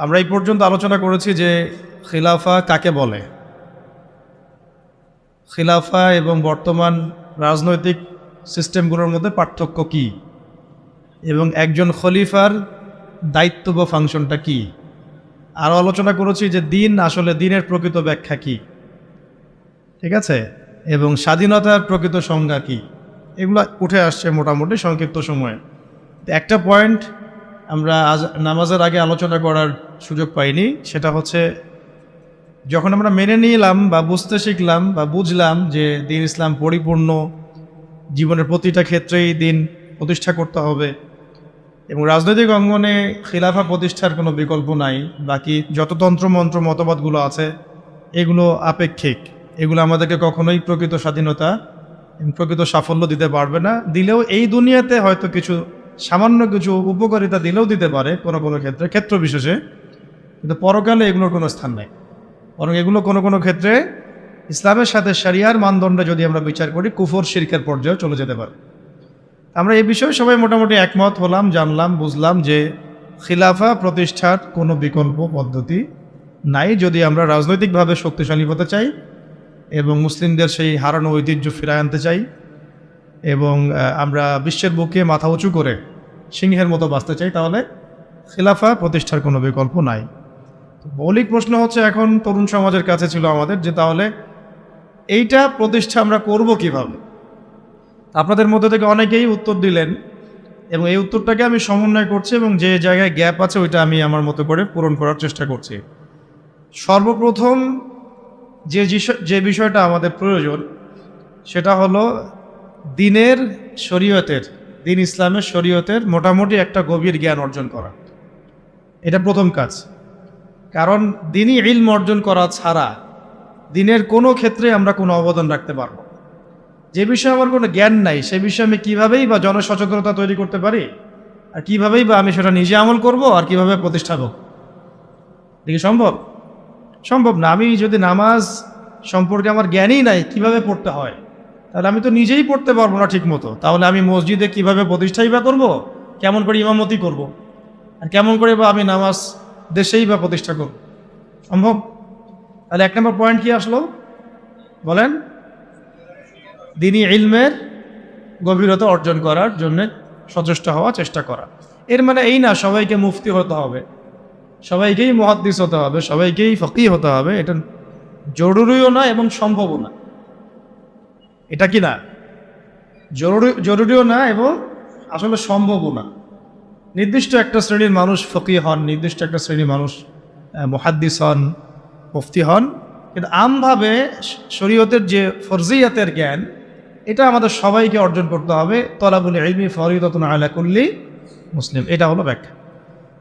আমরা এই পর্যন্ত আলোচনা করেছি যে খিলাফা কাকে বলে, খিলাফা এবং বর্তমান রাজনৈতিক সিস্টেমগুলোর মধ্যে পার্থক্য কি, এবং একজন খলিফার দায়িত্ব বা ফাংশনটা কি। আরও আলোচনা করেছি যে দিন আসলে দিনের প্রকৃত ব্যাখ্যা কি, ঠিক আছে, এবং স্বাধীনতার প্রকৃত সংজ্ঞা কি, এগুলো উঠে আসছে মোটামুটি সংক্ষিপ্ত সময়ে। একটা পয়েন্ট আমরা আজ নামাজের আগে আলোচনা করার সুযোগ পাইনি, সেটা হচ্ছে যখন আমরা মেনে নিলাম বা বুঝতে শিখলাম বা বুঝলাম যে দিন ইসলাম পরিপূর্ণ, জীবনের প্রতিটা ক্ষেত্রেই দিন প্রতিষ্ঠা করতে হবে এবং রাজনৈতিক অঙ্গনে খিলাফা প্রতিষ্ঠার কোনো বিকল্প নাই, বাকি যত তন্ত্রমন্ত্র মতবাদগুলো আছে এগুলো আপেক্ষিক, এগুলো আমাদেরকে কখনোই প্রকৃত স্বাধীনতা এবং প্রকৃত সাফল্য দিতে পারবে না। দিলেও এই দুনিয়াতে হয়তো কিছু সামান্য কিছু উপকারিতা দিলেও দিতে পারে কোনো কোনো ক্ষেত্রে, ক্ষেত্র বিশেষে, কিন্তু পরকালে এগুলোর কোনো স্থান নেই। বরং এগুলো কোনো কোনো ক্ষেত্রে ইসলামের সাথে শরিয়ার মানদণ্ডে যদি আমরা বিচার করি কুফর শিরকের পর্যায়ে চলে যেতে পারে। আমরা এই বিষয়ে সবাই মোটামুটি একমত হলাম, জানলাম, বুঝলাম যে খিলাফা প্রতিষ্ঠার কোনো বিকল্প পদ্ধতি নাই যদি আমরা রাজনৈতিকভাবে শক্তিশালী হতে চাই এবং মুসলিমদের সেই হারানো ঐতিহ্য ফিরায় আনতে চাই এবং আমরা বিশ্বের বুকে মাথা উঁচু করে সিংহের মতো বাঁচতে চাই, তাহলে খিলাফা প্রতিষ্ঠার কোনো বিকল্প নাই। মৌলিক প্রশ্ন হচ্ছে এখন তরুণ সমাজের কাছে ছিল আমাদের যে তাহলে এইটা প্রতিষ্ঠা আমরা করব কিভাবে। আপনাদের মধ্যে থেকে অনেকেই উত্তর দিলেন এবং এই উত্তরটাকে আমি সমন্বয় করছি এবং যে জায়গায় গ্যাপ আছে ওইটা আমি আমার মতো করে পূরণ করার চেষ্টা করছি। সর্বপ্রথম যে বিষয়টা আমাদের প্রয়োজন সেটা হলো দিনের শরীয়তের, দিন ইসলামের শরীয়তের মোটামুটি একটা গভীর জ্ঞান অর্জন করা। এটা প্রথম কাজ, কারণ দিনই ইলম অর্জন করা ছাড়া দিনের কোনো ক্ষেত্রে আমরা কোনো অবদান রাখতে পারবো। যে বিষয়ে আমার কোনো জ্ঞান নাই সে বিষয়ে আমি কীভাবেই বা জনসচেতনতা তৈরি করতে পারি, আর কীভাবেই বা আমি সেটা নিজে আমল করব, আর কীভাবে প্রতিষ্ঠা হোক, দেখি সম্ভব? সম্ভব না। আমি যদি নামাজ সম্পর্কে আমার জ্ঞানই নাই কিভাবে পড়তে হয়, তাহলে আমি তো নিজেই পড়তে পারবো না ঠিক মতো। তাহলে আমি মসজিদে কিভাবে প্রতিষ্ঠাই বা করবো, কেমন করে ইমামতি করব, আর কেমন করে বা আমি নামাজ দেশেই বা প্রতিষ্ঠা করব? সম্ভব? তাহলে এক নম্বর পয়েন্ট কি আসলো বলেন? দিনী ইলমের গভীরতা অর্জন করার জন্য সচেষ্ট হওয়া, চেষ্টা করা। এর মানে এই না সবাইকে মুফতি হতে হবে, সবাইকেই মুহাদ্দিস হতে হবে, সবাইকেই ফকিহ হতে হবে। এটা জরুরিও না এবং সম্ভবও না। এটা কি না? জরুরিও না এবং আসলে সম্ভবও না। নির্দিষ্ট একটা শ্রেণীর মানুষ ফকিহ হন, নির্দিষ্ট একটা শ্রেণীর মানুষ মুহাদ্দিস হন, মুফতি হন, কিন্তু আমভাবে শরীয়তের যে ফরজিয়াতের জ্ঞান এটা আমাদের সবাইকে অর্জন করতে হবে। তলাবুল ইলমি ফরিদাতুন আলা কুল্লি মুসলিম, এটা হলো ব্যাখ্যা।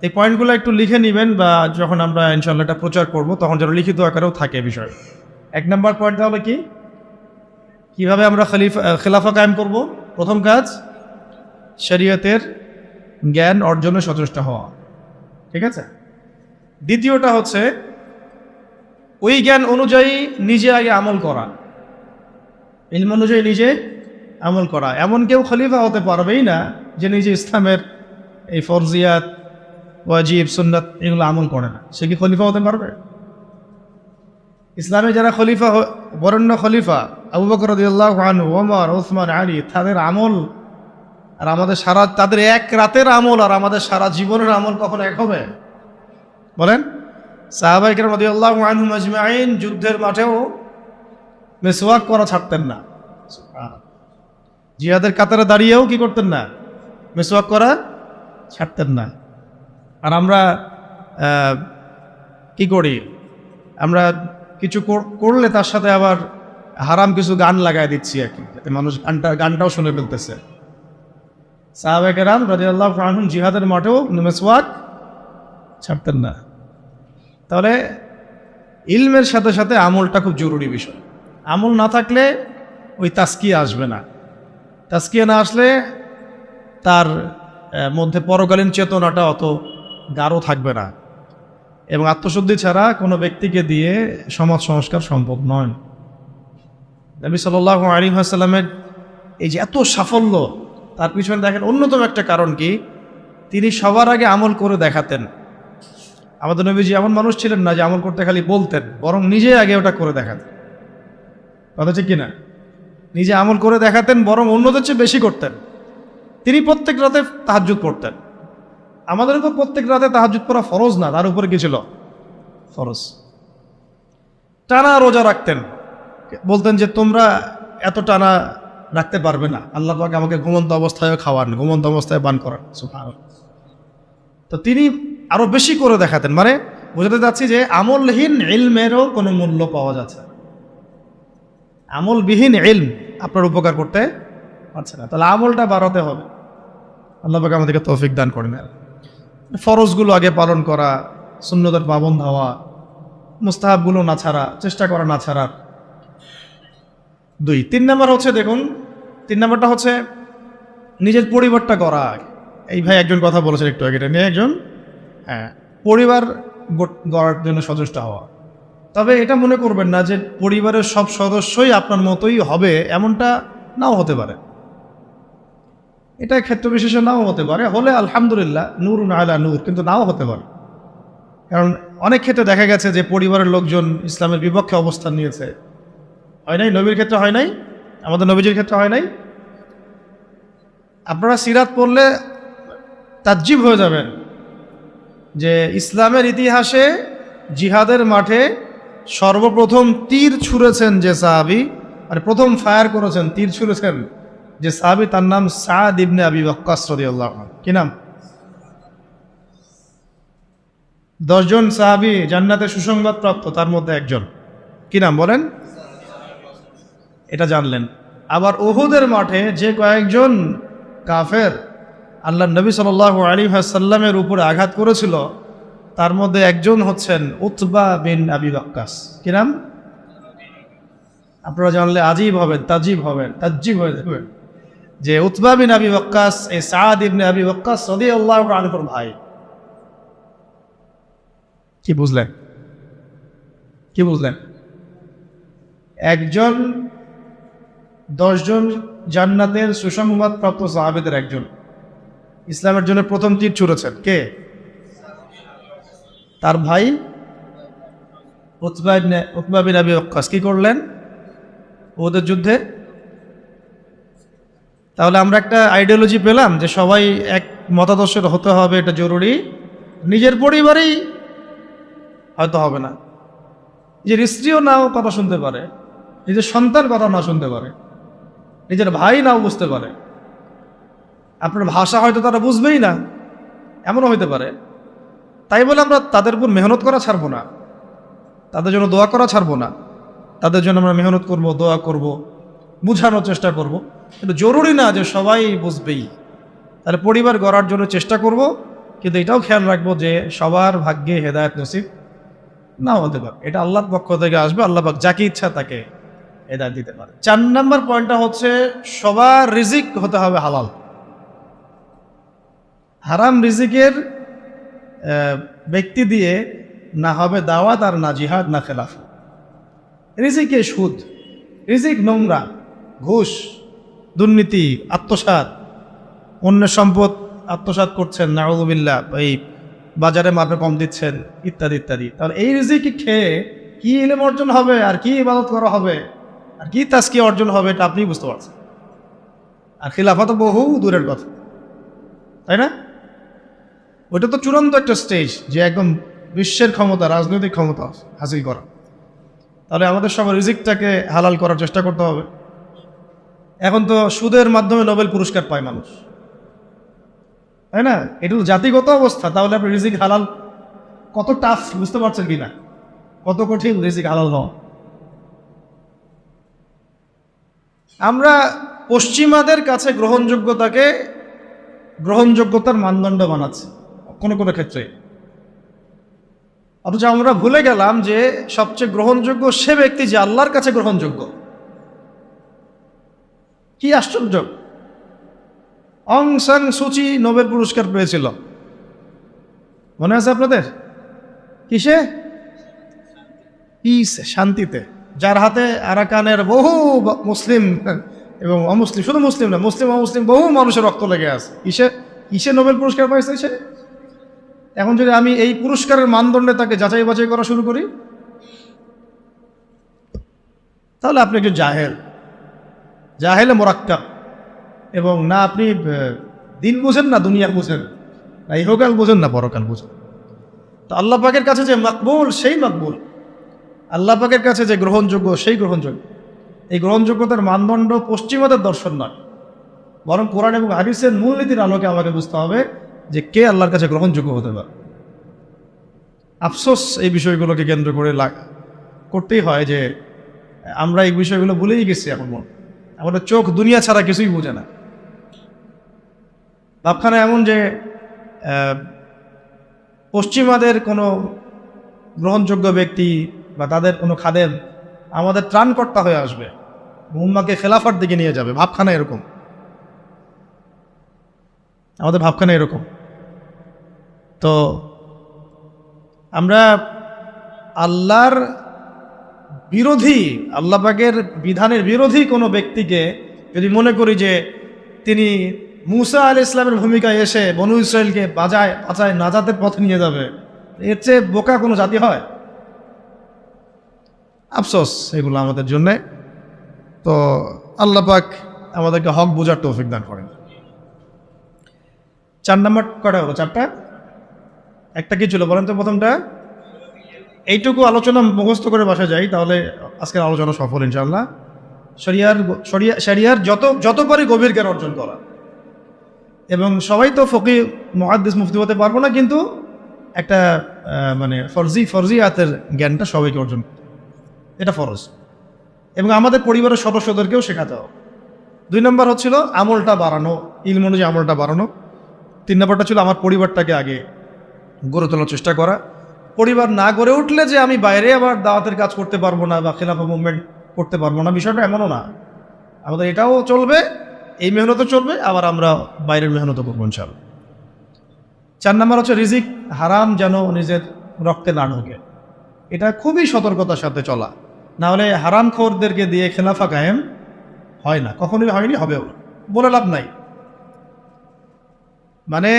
এই পয়েন্টগুলো একটু লিখে নেবেন, বা যখন আমরা ইনশাআল্লাহ এটা প্রচার করব তখন যেন লিখিত আকারেও থাকে বিষয়। এক নম্বর পয়েন্ট তাহলে কি, কিভাবে আমরা খিলাফা কায়েম করব? প্রথম কাজ শরীয়তের জ্ঞান অর্জনে সচেষ্ট হওয়া, ঠিক আছে। দ্বিতীয়টা হচ্ছে ওই জ্ঞান অনুযায়ী নিজে আগে আমল করা, ইলম অনুযায়ী নিজে আমল করা। এমন কেউ খলিফা হতে পারবেই না যে নিজে ইসলামের এই ফরজিয়াত, ওয়াজিব, সুন্নাত এগুলো আমল করে না। সে কি খলিফা হতে পারবে? ইসলামে যারা খলিফা, বরেণ্য খলিফা আবু বকর রাদিয়াল্লাহু আনহু, ওমর, ওসমান, আলী, তাদের আমল আর আমাদের তাদের এক রাতের আমল আর আমাদের সারা জীবনের আমল কখনো এক হবে? বলেন। সাহাবায়ে কেরাম রাদিয়াল্লাহু আনহুম আজমাইন যুদ্ধের মাঠেও মিসওয়াক করা ছাড়তেন না। জিহাদের কাতারে দাঁড়িয়েও কি করতেন না? মিসওয়াক করা ছাড়তেন না। আর আমরা কি করি? আমরা কিছু করলে তার সাথে আবার হারাম কিছু গান লাগাই দিচ্ছি আর কি, যাতে মানুষ গানটাও শুনে ফেলতেছে। সাহাবায়ে কেরাম রাদিয়াল্লাহু আনহুম জিহাদের মাঠেও মিসওয়াক ছাড়তেন না। তাহলে ইলমের সাথে সাথে আমলটা খুব জরুরি বিষয়। আমল না থাকলে ওই তাসকিয়া আসবে না। তাসকিয়া না আসলে তার মধ্যে পরকালীন চেতনাটা অত গাঢ় থাকবে না, এবং আত্মশুদ্ধি ছাড়া কোনো ব্যক্তিকে দিয়ে সমাজ সংস্কার সম্ভব নয়। নবী সাল্লাল্লাহু আলাইহি ওয়াসাল্লামের এই যে এত সাফল্য, তার পিছনে দেখেন অন্যতম একটা কারণ কি, তিনি সবার আগে আমল করে দেখাতেন। আমাদের নবীজি এমন মানুষ ছিলেন না যে আমল করতে খালি বলতেন, বরং নিজে আগে ওটা করে দেখাতেন। কথা ঠিক কিনা? নিজে আমল করে দেখাতেন, বরং অন্যদের চেয়ে বেশি করতেন। তিনি প্রত্যেক রাতে তাহাজ্জুদ পড়তেন। আমাদের তো প্রত্যেক রাতে তাহাজ্জুদ পড়া ফরজ না, তার উপরে কি ছিল? ফরজ। টানা রোজা রাখতেন, বলতেন যে তোমরা এত টানা রাখতে পারবে না, আল্লাহ পাক আমাকে ঘুমন্ত অবস্থায় খাওয়ান, ঘুমন্ত অবস্থায় পান করান। সুবহানাল্লাহ। তো তিনি আরো বেশি করে দেখাতেন। মানে বোঝাতে চাচ্ছি যে আমলহীন ইলমেরও কোনো মূল্য পাওয়া যাচ্ছে না। আমলবিহীন ইলম আপনার উপকার করতে পারছে না, তাহলে আমলটা বাড়াতে হবে। আল্লাহ পাক আমাদেরকে তৌফিক দান করেন। ফরজগুলো আগে পালন করা, সুন্নতের পাবন্ধ হওয়া, মুস্তাহাবগুলো না ছাড়া, চেষ্টা করা না ছাড়া। 2 3 নাম্বার হচ্ছে, দেখুন 3 নাম্বারটা হচ্ছে নিজের পরিবারটা করা। এই ভাই একজন কথা বলেছেন একটু আগে, এটা নিয়ে একজন, পরিবার গড়ার জন্য সচেষ্ট হওয়া। তবে এটা মনে করবেন না যে পরিবারের সব সদস্যই আপনার মতোই হবে, এমনটা নাও হতে পারে। এটা ক্ষেত্র বিশেষে নাও হতে পারে, হলে আলহামদুলিল্লাহ, নূরুন আলা নূর, কিন্তু নাও হতে পারে। কারণ অনেক ক্ষেত্রে দেখা গেছে যে পরিবারের লোকজন ইসলামের বিপক্ষে অবস্থান নিয়েছে। হয় নাই? নবীর ক্ষেত্রে হয় নাই? আমাদের নবীজির ক্ষেত্রে হয় নাই? আপনারা সিরাত পড়লে তাজ্জিব হয়ে যাবেন যে ইসলামের ইতিহাসে জিহাদের মাঠে সর্বপ্রথম তীর ছুঁড়েছেন যে সাহাবী, মানে প্রথম ফায়ার করেছেন, তীর ছুঁড়েছেন যে সাহাবী, তার নাম সাদ ইবনে আবি ওয়াক্কাস রাদিয়াল্লাহু আনহু। কি নাম? 10 জন সাহাবী জান্নাতের সুসংবাদ প্রাপ্ত, তার মধ্যে একজন। কি নাম বলেন? এটা জানলেন। আবার উহুদের মাঠে যে কয়েকজন কাফের আল্লাহ নবী সাল্লাল্লাহু আলাইহি ওয়াসাল্লামের উপরে আঘাত করেছিল, তার মধ্যে একজন হচ্ছেন উতবা বিন আবি ওয়াক্কাস। কি নাম? আপনারা জানলে আজীব হবেন, তাজিব হবেন, তাজ্জিব হয়ে যাবেন যে উতবা বিন আবি ওয়াক্কাস এই সাদ ইবনে আবি ওয়াক্কাস রাদিয়াল্লাহু আনহুর ভাই। কি বুঝলেন? কি বুঝলেন? একজন 10 জন জান্নাতের সুসংবাদ প্রাপ্ত সাহাবীদের একজন, ইসলামের জন্য প্রথম তীর ছুঁড়েছেন কে? তার ভাই উতবা বিন আবি ওয়াক্কাস। কি করলেন ওদের যুদ্ধে? তাহলে আমরা একটা আইডিওলজি পেলাম যে সবাই এক মতাদর্শের হতে হবে, এটা জরুরি। নিজের পরিবারেই হয়তো হবে না, নিজের স্ত্রীও নাও কথা শুনতে পারে, নিজের সন্তান কথা না শুনতে পারে, নিজের ভাই নাও বুঝতে পারে, আপনার ভাষা হয়তো তারা বুঝবেই না, এমনও হইতে পারে। তাই বলে আমরা তাদের উপর মেহনত করা ছাড়বো না, তাদের জন্য দোয়া করা ছাড়বো না। তাদের জন্য আমরা মেহনত করব, দোয়া করব, বুঝানোর চেষ্টা করব, কিন্তু জরুরি না যে সবাই বুঝবেই। তাহলে পরিবার গড়ার জন্য চেষ্টা করব, কিন্তু এটাও খেয়াল রাখবো যে সবার ভাগ্যে হেদায়েত নসিব নাও হতে পারে। এটা আল্লাহর পক্ষ থেকে আসবে, আল্লাহ পাক যাকে ইচ্ছা তাকে হেদায়েত দিতে পারে। 4 নম্বর পয়েন্টটা হচ্ছে সবার রিজিক হতে হবে হালাল। হারাম রিজিকের ব্যক্তি দিয়ে না হবে দাওয়াত, আর না জিহাদ, না খেলাফ। রিজিকে সুদ, রিজিক নোংরা, ঘুষ, দুর্নীতি, আত্মসাৎ, অন্যের সম্পদ আত্মসাৎ করছেন, নাউযুবিল্লাহ, এই বাজারে মাপে কম দিচ্ছেন, ইত্যাদি ইত্যাদি। তাহলে এই রিজিক খেয়ে কি ইলম অর্জন হবে, আর কি ইবাদত করা হবে, আর কি তাজকিয়া অর্জন হবে, এটা আপনি বুঝতে পারছেন। আর খিলাফা তো বহু দূরের কথা, তাই না? ওইটা তো চূড়ান্ত একটা স্টেজ, যে একদম বিশ্বের ক্ষমতা, রাজনৈতিক ক্ষমতা হাসিল করা। তাহলে আমাদের সবার রিজিকটাকে হালাল করার চেষ্টা করতে হবে। এখন তো সুদের মাধ্যমে নোবেল পুরস্কার পায় মানুষ, তাই না? এটা তো জাতিগত অবস্থা। তাহলে আপনি রিজিক হালাল কত টাফ বুঝতে পারছেন কিনা, কত কঠিন রিজিক হালাল হওয়া। আমরা পশ্চিমাদের কাছে গ্রহণযোগ্যতার মানদণ্ড বানাচ্ছি কোনো কোনো ক্ষেত্রে, অথচ আমরা ভুলে গেলাম যে সবচেয়ে গ্রহণযোগ্য সে ব্যক্তি যে আল্লাহর কাছে গ্রহণযোগ্য। কি আশ্চর্য! অং সান সুচি নোবেল পুরস্কার পেয়েছিল, মনে আছে আপনাদের? কিসে? পিস, শান্তিতে। যার হাতে আরাকানের বহু মুসলিম এবং অমুসলিম, শুধু মুসলিম না, মুসলিম অমুসলিম বহু মানুষের রক্ত লেগে আছে। কিসে নোবেল পুরস্কার পাইছে সে? এখন যদি আমি এই পুরস্কারের মানদণ্ডে তাকে যাচাই বাছাই করা শুরু করি, তাহলে আপনি একজন জাহেলে মোরাক্কাব, এবং না আপনি দিন বুঝেন না দুনিয়া বুঝেন, না ইহকাল বুঝেন না পরকাল বুঝেন। তো আল্লাহ পাকের কাছে যে মাকবুল সেই মাকবুল, আল্লাহ পাকের কাছে যে গ্রহণযোগ্য সেই গ্রহণযোগ্য। এই গ্রহণযোগ্যতার মানদণ্ড পশ্চিমাদের দর্শন নয়, বরং কোরআন এবং হাদিসের মূলনীতির আলোকে আমাকে বুঝতে হবে যে কে আল্লাহর কাছে গ্রহণযোগ্য হতে পারে। আফসোস এই বিষয়গুলোকে কেন্দ্র করে করতেই হয় যে আমরা এই বিষয়গুলো ভুলেই গেছি। এখন আমাদের চোখ দুনিয়া ছাড়া কিছুই বোঝে না। ভাবখানা এমন যে পশ্চিমাদের কোনো গ্রহণযোগ্য ব্যক্তি বা তাদের কোনো খাদেম আমাদের ত্রাণকর্তা হয়ে আসবে, উম্মাকে খেলাফার দিকে নিয়ে যাবে। ভাবখানা এরকম, আমাদের ভাবখানা এরকম। তো আমরা আল্লাহর বিরোধী, আল্লাহ পাকের বিধানের বিরোধী কোনো ব্যক্তিকে যদি মনে করি যে তিনি মুসা আলাইহিস সালামের ভূমিকায় এসে বনু ইসরায়েলকে বাঁচায় নাজাতের পথে নিয়ে যাবে, এর চেয়ে বোকা কোনো জাতি হয়? আফসোস এগুলো আমাদের জন্যে। তো আল্লাহ পাক আমাদেরকে হক বোঝার তৌফিক দান করেন। 4 নম্বর কটা হলো? 4টা। একটা কি ছিল বলেন তো? প্রথমটা এইটুকু আলোচনা মুখস্থ করে বসা যায়, তাহলে আজকের আলোচনা সফল ইনশাআল্লাহ। শরিয়ার যত পারি গভীর জ্ঞান অর্জন করা। এবং সবাই তো ফকি মুহাদ্দিস মুফতি হতে পারবো না, কিন্তু একটা মানে ফরজিয়াতের জ্ঞানটা সবাইকে অর্জন করতে, এটা ফরজ। এবং আমাদের পরিবারের সদস্যদেরকেও শেখাতে হবে। 2 নম্বর হচ্ছিল আমলটা বাড়ানো, ইলম অনুযায়ী আমলটা বাড়ানো। 3 নম্বরটা ছিল আমার পরিবারটাকে আগে গড়ে তোলার চেষ্টা করা। পরিবার না গড়ে উঠলে যে আমি বাইরে আবার দাওয়াতের কাজ করতে পারবো না বা খেলাফা মুভমেন্ট করতে পারবো না, বিষয়টা এমনও না। আমাদের এটাও চলবে, এই মেহনতও চলবে, আবার আমরা বাইরের মেহনতও করবো ইনশাআল্লাহ। 4 নম্বর হচ্ছে রিজিক হারাম যেন নিজের রক্তে না ঢোকে। এটা খুবই সতর্কতার সাথে চলা, না হলে হারামখোরদেরকে দিয়ে খেলাফা কায়েম হয় না, কখনোই হয়নি, হবেও বলে লাভ নাই। মানে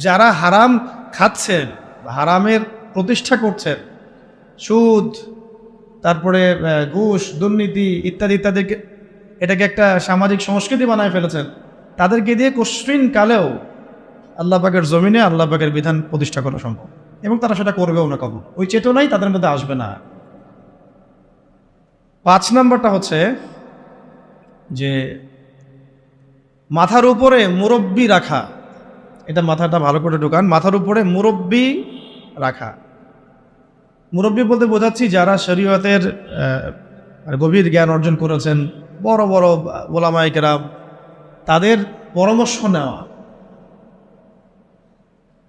যারা হারাম খাচ্ছেন, হারামের প্রতিষ্ঠা করছেন, সুদ, তারপরে ঘুষ, দুর্নীতি ইত্যাদি ইত্যাদি, এটাকে একটা সামাজিক সংস্কৃতি বানায় ফেলেছেন, তাদেরকে দিয়ে কশিন কালেও আল্লাহ পাকের জমিনে আল্লাহ পাকের বিধান প্রতিষ্ঠা করা সম্ভব, এবং তারা সেটা করবেও না কখনো। ওই চেতনাই তাদের মধ্যে আসবে না। 5 নম্বরটা হচ্ছে যে মাথার উপরে মুরব্বি রাখা। এটা মাথাটা ভালো করে ঢোকান, মাথার উপরে মুরব্বি রাখা। মুরব্বি বলতে বোঝাচ্ছি যারা শরীয়তের গভীর জ্ঞান অর্জন করেছেন, বড় বড় ওলামায়ে কেরাম, তাদের পরামর্শ নেওয়া।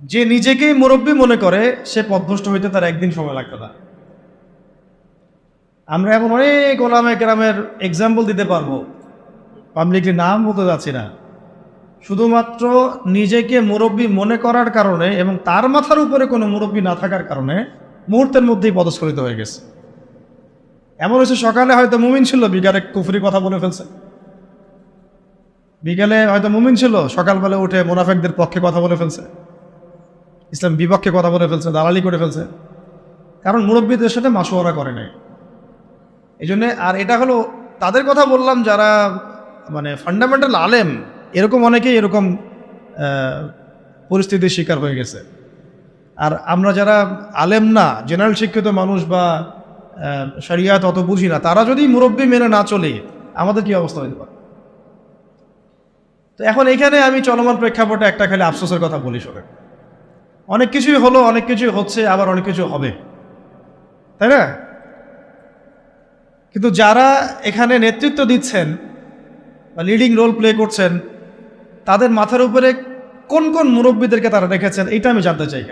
যে নিজেকেই মুরব্বি মনে করে সে পথভ্রষ্ট হইতে তার একদিন সময় লাগবে না। আমরা এখন অনেক ওলামায়ে কেরামের এক্সাম্পল দিতে পারবো, পাবলিকের নাম বলতে যাচ্ছি না। শুধুমাত্র নিজেকে মুরব্বি মনে করার কারণে এবং তার মাথার উপরে কোনো মুরব্বি না থাকার কারণে মুহূর্তের মধ্যেই পদস্খলিত হয়ে গেছে। এমন হচ্ছে সকালে হয়তো মুমিন ছিল, বিকালে কুফরি কথা বলে ফেলছে। বিকালে হয়তো মুমিন ছিল, সকালবেলা উঠে মুনাফিকদের পক্ষে কথা বলে ফেলছে, ইসলাম বিপক্ষে কথা বলে ফেলছে, দালালি করে ফেলছে। কারণ মুরব্বীদের সাথে মাশওয়ারা করে নাই। এই জন্যে, আর এটা হলো তাদের কথা বললাম যারা মানে ফান্ডামেন্টাল আলেম, এরকম অনেকেই এরকম পরিস্থিতির শিকার হয়ে গেছে। আর আমরা যারা আলেম না, জেনারেল শিক্ষিত মানুষ বা শরিয়াত অত বুঝি না, তারা যদি মুরব্বি মেনে না চলে আমাদের কি অবস্থা হতে পারে? তো এখন এখানে আমি চলমান প্রেক্ষাপটে একটা খালি আফসোসের কথা বলি। শোনেন, অনেক কিছুই হলো, অনেক কিছুই হচ্ছে, আবার অনেক কিছু হবে, তাই না? কিন্তু যারা এখানে নেতৃত্ব দিচ্ছেন বা লিডিং রোল প্লে করছেন, তাদের মাথার উপরে কোন কোন মুরব্বীদেরকে তারা রেখেছেন, এটা আমি জানতে চাই।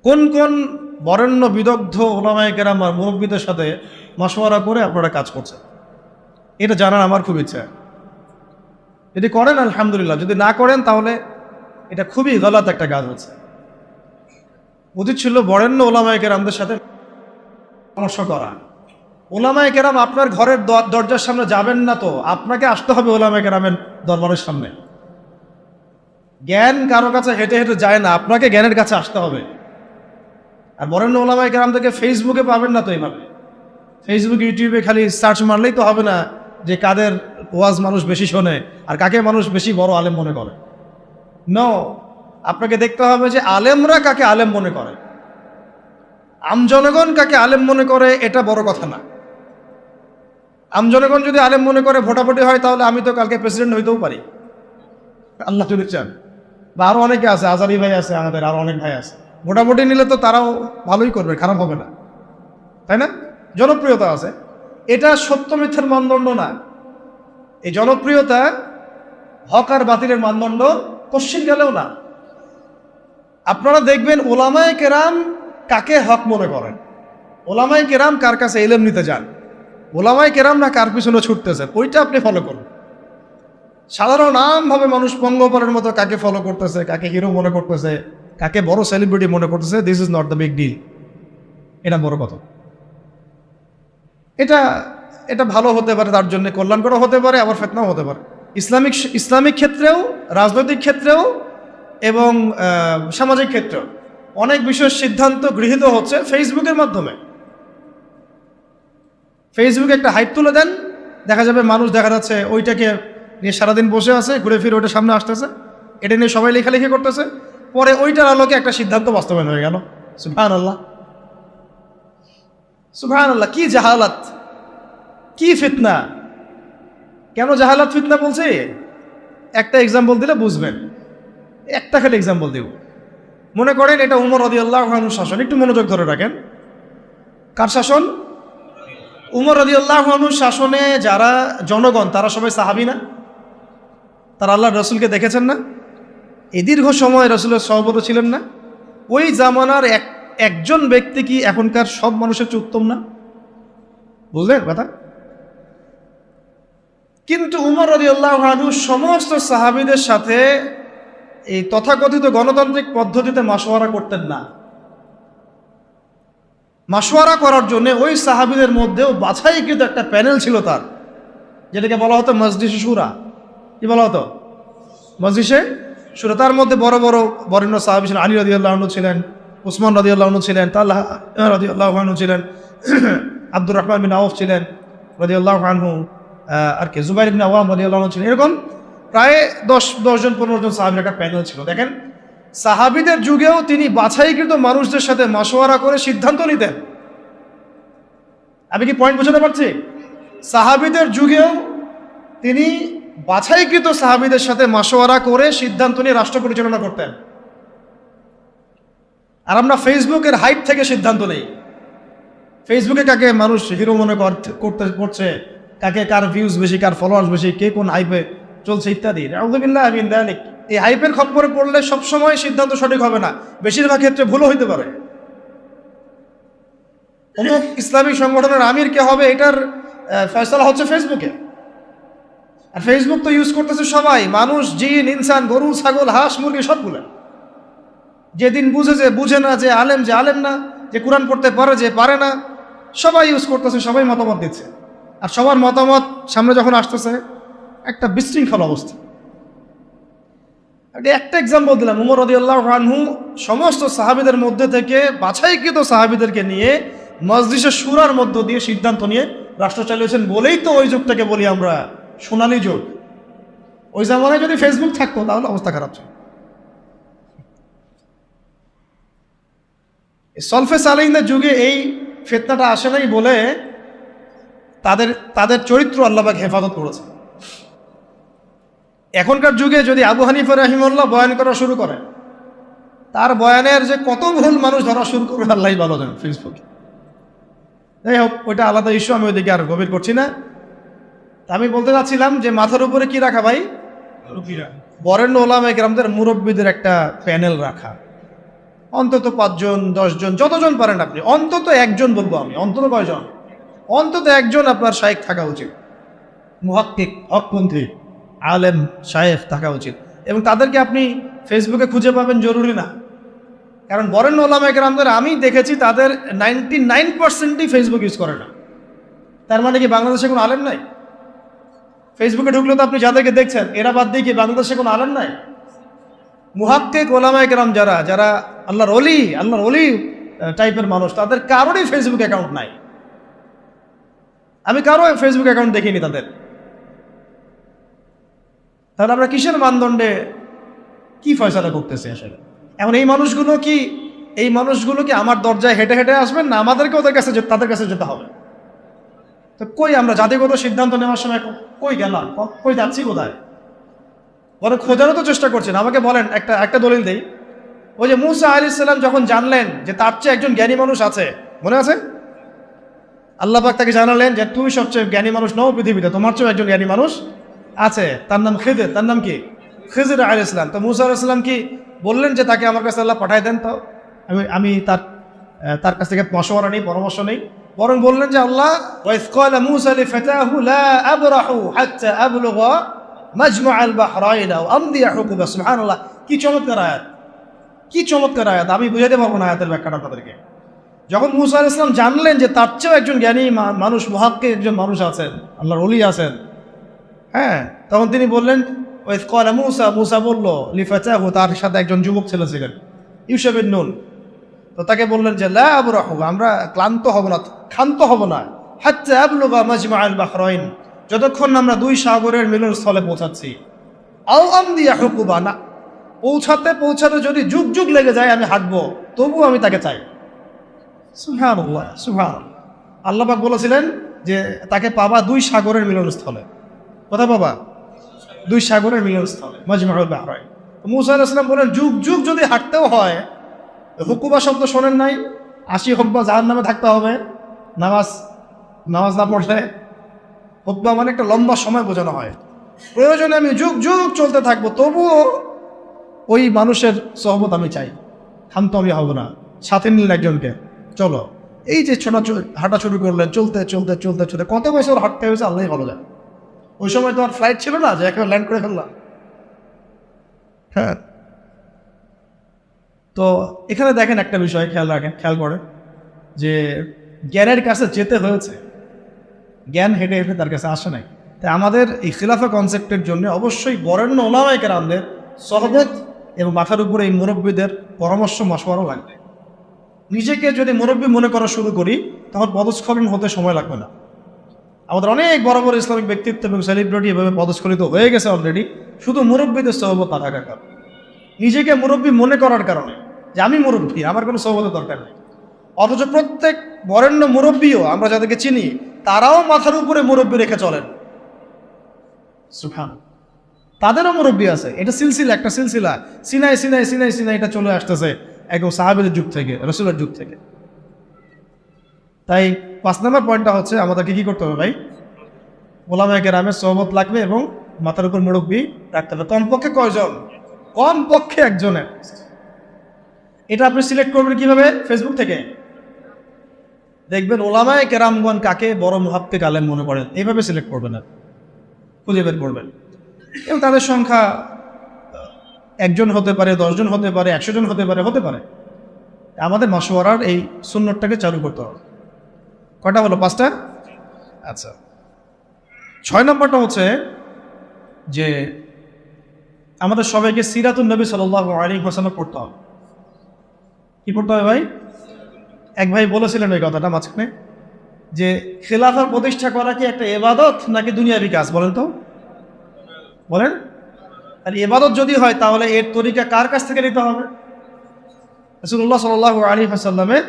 কোন কোন বরেণ্য বিদগ্ধ ওলামায়ে কেরাম আর মুরব্বীদের সাথে মাশওয়ারা করে আপনারা কাজ করছেন, এটা জানার আমার খুব ইচ্ছা। যদি করেন আলহামদুলিল্লাহ, যদি না করেন তাহলে এটা খুবই গলত একটা কাজ হচ্ছে। উচিত ছিল বরেণ্য ওলামায়ে কেরামদের সাথে পরামর্শ করা। ওলামায়ে কেরাম আপনার ঘরের দরজার সামনে যাবেন না, তো আপনাকে আসতে হবে ওলামায়ে কেরামের দরবারের সামনে। জ্ঞান কারো কাছে হেঁটে হেঁটে যায় না, আপনাকে জ্ঞানের কাছে আসতে হবে। আর বরেণ্য ওলামায়ে কেরাম থেকে ফেসবুকে পাবেন না তো এইভাবে। ফেসবুক ইউটিউবে খালি সার্চ মারলেই তো হবে না যে কাদের ওয়াজ মানুষ বেশি শোনে আর কাকে মানুষ বেশি বড় আলেম মনে করে। নো, আপনাকে দেখতে হবে যে আলেমরা কাকে আলেম মনে করে, আমজনগণ কাকে আলেম মনে করে, এটা বড় কথা না। আমজনগণ যদি আলেম মনে করে ভোটাভুটি হয়, তাহলে আমি তো কালকে প্রেসিডেন্ট হইতেও পারি, আল্লাহ যদি চান। বা আরো অনেকে আছে, আজারি ভাই আছে, আমাদের আরো অনেক ভাই আছে, ভোটাভুটি নিলে তো তারাও ভালোই করবে, খারাপ হবে না, তাই না? জনপ্রিয়তা আছে, এটা সত্য মিথ্যার মানদণ্ড না। এই জনপ্রিয়তা হক আর বাতিলের মানদণ্ড কোশ্চিন গেলেও না। আপনারা দেখবেন ওলামায়ে কেরাম কাকে হক মনে করেন, ওলামায়ে কেরাম কার কাছে ইলম নিতে যান, ওলামায়ে কেরাম না কার পিছনে ছুটতেছেন, ওইটা আপনি ফলো করুন। সাধারণ আমভাবে মানুষ পঙ্গপালের মতো কাকে ফলো করতেছে, কাকে হিরো মনে করতেছে, কাকে বড় সেলিব্রিটি মনে করতেছে, this is not the big deal. এটা বড় কথা। এটা এটা ভালো হতে পারে, তার জন্য কল্যাণকর হতে পারে, আবার ফিতনাও হতে পারে। ইসলামিক ক্ষেত্রেও, রাজনৈতিক ক্ষেত্রেও এবং সামাজিক ক্ষেত্রেও অনেক বিষয়ের সিদ্ধান্ত গৃহীত হচ্ছে ফেসবুকের মাধ্যমে। ফেসবুকে একটা হাইপ তুলে দেন, দেখা যাবে মানুষ দেখা যাচ্ছে ওইটাকে নিয়ে সারাদিন বসে আছে, ঘুরে ফিরে ওইটা সামনে আসতেছে, এটা নিয়ে সবাই লেখালেখি করতেছে, পরে ওইটার আলোকে একটা সিদ্ধান্ত বাস্তবায়ন হয়ে গেল। সুবহানাল্লাহ, সুবহানাল্লাহ, কি জাহালাত, কি ফিতনা! কেন জাহালাত ফিতনা বলছি? একটা এক্সাম্পল দিলে বুঝবেন, একটা খালি এক্সাম্পল দিব। মনে করেন এটা উমর রাদিয়াল্লাহু আনহুর শাসন, একটু মনোযোগ ধরে রাখেন। কার শাসন? উমর রাদিয়াল্লাহু আনহুর শাসনে যারা জনগণ, তারা সবাই সাহাবী না? তারা আল্লাহর রসুলকে দেখেছেন না? এই দীর্ঘ সময় রসুলের সহবত ছিলেন না? ওই জামানার একজন ব্যক্তি কি এখনকার সব মানুষের চেয়ে উত্তম না? বুঝলেন কথা? কিন্তু উমর রাদিয়াল্লাহু আনহু সমস্ত সাহাবীদের সাথে এই তথাকথিত গণতান্ত্রিক পদ্ধতিতে মাশওয়ারা করতেন না। মাশওয়ারা করার জন্য ওই সাহাবীদের মধ্যেও বাছাইকৃত একটা প্যানেল ছিল তার, যেটাকে বলা হতো মজলিসে শুরা। কি বলা হতো? মজলিসে শুরা। তার মধ্যে বড় বড় বরেণ্য সাহাবী ছিলেন, আলী রাদিয়াল্লাহু আনহু ছিলেন, উসমান রাদিয়াল্লাহু আনহু ছিলেন, তালহা রাদিয়াল্লাহু আনহু ছিলেন, আব্দুর রহমান বিন আউফ ছিলেন রাদিয়াল্লাহু আনহু, আর কে জুবাইর ইবনে আওয়াম রাদিয়াল্লাহু আনহু ছিলেন। এরকম প্রায় 10 জন 15 জন সাহাবীর একটা প্যানেল ছিল। দেখেন, সাহাবীদের যুগেও তিনি বাছাইকৃত মানুষদের সাথে মাশওয়ারা করে সিদ্ধান্ত নিতেন। আমি কি পয়েন্ট বোঝাতে পারছি? সাহাবীদের যুগেও তিনি বাছাইকৃত সাহাবীদের সাথে মাশওয়ারা করে সিদ্ধান্ত নিয়ে রাষ্ট্র পরিচালনা করতেন। আর আমরা ফেসবুকের হাইপ থেকে সিদ্ধান্ত নেই। ফেসবুকে কাকে মানুষ হিরো মনে করছে, কাকে কার ভিউজ বেশি, কার ফলোয়ার্স বেশি, কে কোন হাইপে চলছে ইত্যাদি। আউযুবিল্লাহি মিন যালিক। এই হাইপের খপ্পরে পড়লে সবসময় সিদ্ধান্ত সঠিক হবে না, বেশিরভাগ ক্ষেত্রে ভুলও হইতে পারে। অমুক ইসলামী সংগঠনের আমির কে হবে, এটার ফয়সালা হচ্ছে ফেসবুকে। আর ফেসবুক তো ইউজ করতেছে সবাই, মানুষ, জিন, ইনসান, গরু, ছাগল, হাঁস, মুরগি সবগুলো। যেদিন বুঝে না যে আলেম না, যে কোরআন পড়তে পারে, যে পারে না, সবাই ইউজ করতেছে, সবাই মতামত দিচ্ছে। আর সবার মতামত সামনে যখন আসতেছে, একটা বিশৃঙ্খল অবস্থা। একটা এক্সাম্পল দিলাম, উমর রাদিয়াল্লাহু আনহু সমস্ত সাহাবীদের মধ্যে থেকে বাছাইকৃত সাহাবীদেরকে নিয়ে মজলিসে শুরার মধ্য দিয়ে সিদ্ধান্ত নিয়ে রাষ্ট্র চালিয়েছেন বলেই তো ওই যুগটাকে বলি আমরা সোনালী যুগ। ওই জামানায় যদি ফেসবুক থাকতো তাহলে অবস্থা খারাপ ছিল। সলফে সালেহিনদের যুগে এই ফিতনাটা আসে নাই বলে তাদের চরিত্র আল্লাহ পাক হেফাজত করেছে। এখনকার যুগে যদি আবু হানিফা রাহিমাহুল্লাহ বয়ান করা শুরু করে, তার বয়ানের যে কত ভুল মানুষ ধরা শুরু করবে আল্লাহই ভালো জানেন ফেসবুকে। যাই হোক, ওইটা আলাদা ইস্যু, আমি ওইদিকে আর গভীর করছি না। আমি বলতে চাচ্ছিলাম যে মাথার উপরে কি রাখা ভাই? বরেণ্য ওলামায়ে কেরামদের মুরব্বীদের একটা প্যানেল রাখা, অন্তত 5 জন 10 জন, যতজন পারেন আপনি, অন্তত একজন বলবো আমি, অন্তত কয়জন? অন্তত একজন আপনার শায়েখ থাকা উচিত, মুহাক্কিক, হকপন্থী আলেম শায়েখ থাকা উচিত। এবং তাদেরকে আপনি ফেসবুকে খুঁজে পাবেন জরুরি না, কারণ বরেণ্য ওলামায়ে কেরামদের আমি দেখেছি তাদের 99%ই ফেসবুক ইউজ করে না। তার মানে কি বাংলাদেশে কোনো আলেম নাই? ফেসবুকে ঢুকলে তো আপনি যাদেরকে দেখছেন এরা বাদ দিয়ে কি বাংলাদেশে কোনো আলেম নাই? মুহাক্কিক ওলামায়ে কেরাম যারা যারা আল্লাহর ওলি টাইপের মানুষ, তাদের কারোরই ফেসবুক অ্যাকাউন্ট নাই। আমি কারো ফেসবুক অ্যাকাউন্ট দেখিনি তাদের। তাহলে আমরা কিসের মানদণ্ডে কি ফয়সালা করতেছি আসলে? এখন এই মানুষগুলো কি আমার দরজায় হেঁটে হেঁটে আসবেন, না আমাদেরকে তাদের কাছে যেতে হবে? তো কই আমরা জাতিগত সিদ্ধান্ত নেওয়ার সময় কই গেলাম, কই যাচ্ছি, কোথায়? বলে খোঁজারও তো চেষ্টা করছেন। আমাকে বলেন, একটা দলিল দেই। ওই যে মূসা আলাইহিস সালাম যখন জানলেন যে তার চেয়ে একজন জ্ঞানী মানুষ আছে, মনে আছে? আল্লাহ পাক তাকে জানালেন যে তুমি সবচেয়ে জ্ঞানী মানুষ নও পৃথিবীতে, তোমার চেয়ে একজন জ্ঞানী মানুষ আছে, তার নাম খিদির। তার নাম কি? খিজির আলাইহিস সালাম। তো মূসা আলাইহিস সালাম কি বললেন যে তাকে আমার কাছে আল্লাহ পাঠায় দেন, তো আমি তার কাছ থেকে মশওয়ারা নেই, পরামর্শ নেই, বরং বললেন যে আল্লাহ ওয়াইজ ক্বালা মূসা লিফাতাহু লা আবরাহু হাত্তা আবলুগা মাজমাআল বাহরাইন আও আমদিয়া হুকুবা। সুবহানাল্লাহ, কি চমৎকার আয়াত, কি চমৎকার আয়াত! আমি বুঝাতে পারবো না আয়াতের ব্যাখ্যাটা আপনাদেরকে। যখন মূসা আলাইহিস সালাম জানলেন যে তার চেয়েও একজন জ্ঞানী মানুষ, মুহাক্কিক একজন মানুষ আছেন, আল্লাহর ওলি আছেন, হ্যাঁ, তখন তিনি বললেন ওয়াইজ ক্বালা মূসা বলল লিফাতাহু, তার সাথে একজন যুবক ছেলে ছিলেন, ইউশা বিন নুন। তো তাকে বললেন যে লা আবরাহু, আমরা ক্লান্ত হব না, ক্ষান্ত হব না, হাত্তা আবলুগা মাজমাআল বাহরাইন, যতক্ষণ আমরা দুই সাগরের মিলনস্থলে পৌঁছাচ্ছি, আও আমদিয়া হুকুবা, না পৌঁছাতে যদি যুগ যুগ লেগে যায় আমি হাঁটবো, তবু আমি তাকে চাই। সুবহানাল্লাহ, সুবহানাল্লাহ। আল্লাহ পাক বলেছিলেন যে তাকে পাবা দুই সাগরের মিলনস্থলে। কোথায় পাবা? দুই সাগরের মিলনস্থলে, মাজমাউল বাহরাইন। মূসা আলাইহিস সালাম বলেন যুগ যুগ যদি হাঁটতেও হয়, হুকুবা শব্দ শোনেন নাই? 80 হুকবা জাহান্নামে থাকতে হবে নামাজ না পড়লে। হুকবা মানে একটা লম্বা সময় বোঝানো হয়। প্রয়োজনে আমি যুগ যুগ চলতে থাকবো, তবুও ওই মানুষের সহবত আমি চাই, ক্ষান্ত আমি হব না। সাথে নিলেন একজনকে, চলো। এই যে হাঁটা শুরু করলেন, চলতে কত বছর হাঁটতে হয়েছে আল্লাহই ভালো যায়। ওই সময় তো আর ফ্লাইট ছিল না যে একেবারে ল্যান্ড করে ফেললাম। হ্যাঁ, তো এখানে দেখেন একটা বিষয় খেয়াল করেন যে জ্ঞানের কাছে যেতে হয়েছে, জ্ঞান হেঁটে হেঁটে তার কাছে আসে নাই। তাই আমাদের এই খিলাফা কনসেপ্টের জন্য অবশ্যই বরেণ্য ওলামায়ে কেরামদের সহবত এবং মাথার উপরে এই মুরব্বীদের পরামর্শ মশওয়ারাও লাগবে। নিজেকে যদি মুরব্বী মনে করা শুরু করি, তখন পদস্খলন হতে সময় লাগবে না। আমাদের অনেক বড় বড় ইসলামিক ব্যক্তিত্ব এবং সেলিব্রিটি এভাবে পদস্খলিত হয়ে গেছে অলরেডি, শুধু মুরব্বীদের সহবত না থাকার কারণে। নিজেকে মুরব্বী মনে করার কারণে যে আমি মুরব্বী, আমার কোনো সহবতের দরকার নেই। অথচ প্রত্যেক বরেণ্য মুরব্বীও আমরা যাদেরকে চিনি, তারাও মাথার উপরে মুরব্বী রেখে চলেন। সুবহানাল্লাহ, তাদেরও মুরব্বী আছে। এটা একটা সিলসিলা, সিনাই এটা চলে আসতেছে একদম সাহাবীদের যুগ থেকে, রাসূলের যুগ থেকে। তাই 5 নম্বর পয়েন্টটা হচ্ছে আমাদেরকে কি করতে হবে ভাই? ওলামায়ে কেরামের সহবত লাগবে এবং মাথার উপর মুরব্বী রাখতে হবে। কমপক্ষে কয়জন? কমপক্ষে একজনের। এটা আপনি সিলেক্ট করবেন কিভাবে? ফেসবুক থেকে দেখবেন ওলামায়ে কেরামগণ কাকে বড় মুহাক্কিক আলেম মনে করেন, এইভাবে সিলেক্ট করবেন, আর খুঁজে বের করবেন। এবং তাদের সংখ্যা 1 জন হতে পারে, 10 জন হতে পারে, 100 জন হতে পারে। আমাদের মাশওয়ারার এই সুন্নতটাকে চালু করতে হবে। কয়টা হলো? 5টা। আচ্ছা, 6 নম্বরটা হচ্ছে যে আমাদের সবাইকে সিরাতুন নবী সাল্লাল্লাহু আলাইহি ওয়াসাল্লাম পড়তে হবে। কি পড়তে হবে ভাই? এক ভাই বলেছিলেন ওই কথাটা মাঝখানে, যে খেলাফা প্রতিষ্ঠা করা কি একটা ইবাদত নাকি দুনিয়াবি কাজ? বলেন তো, বলেন। আর ইবাদত যদি হয়, তাহলে এর তরিকা কার কাছ থেকে নিতে হবে? রাসূলুল্লাহ সাল্লাল্লাহু আলাইহি ওয়াসাল্লামের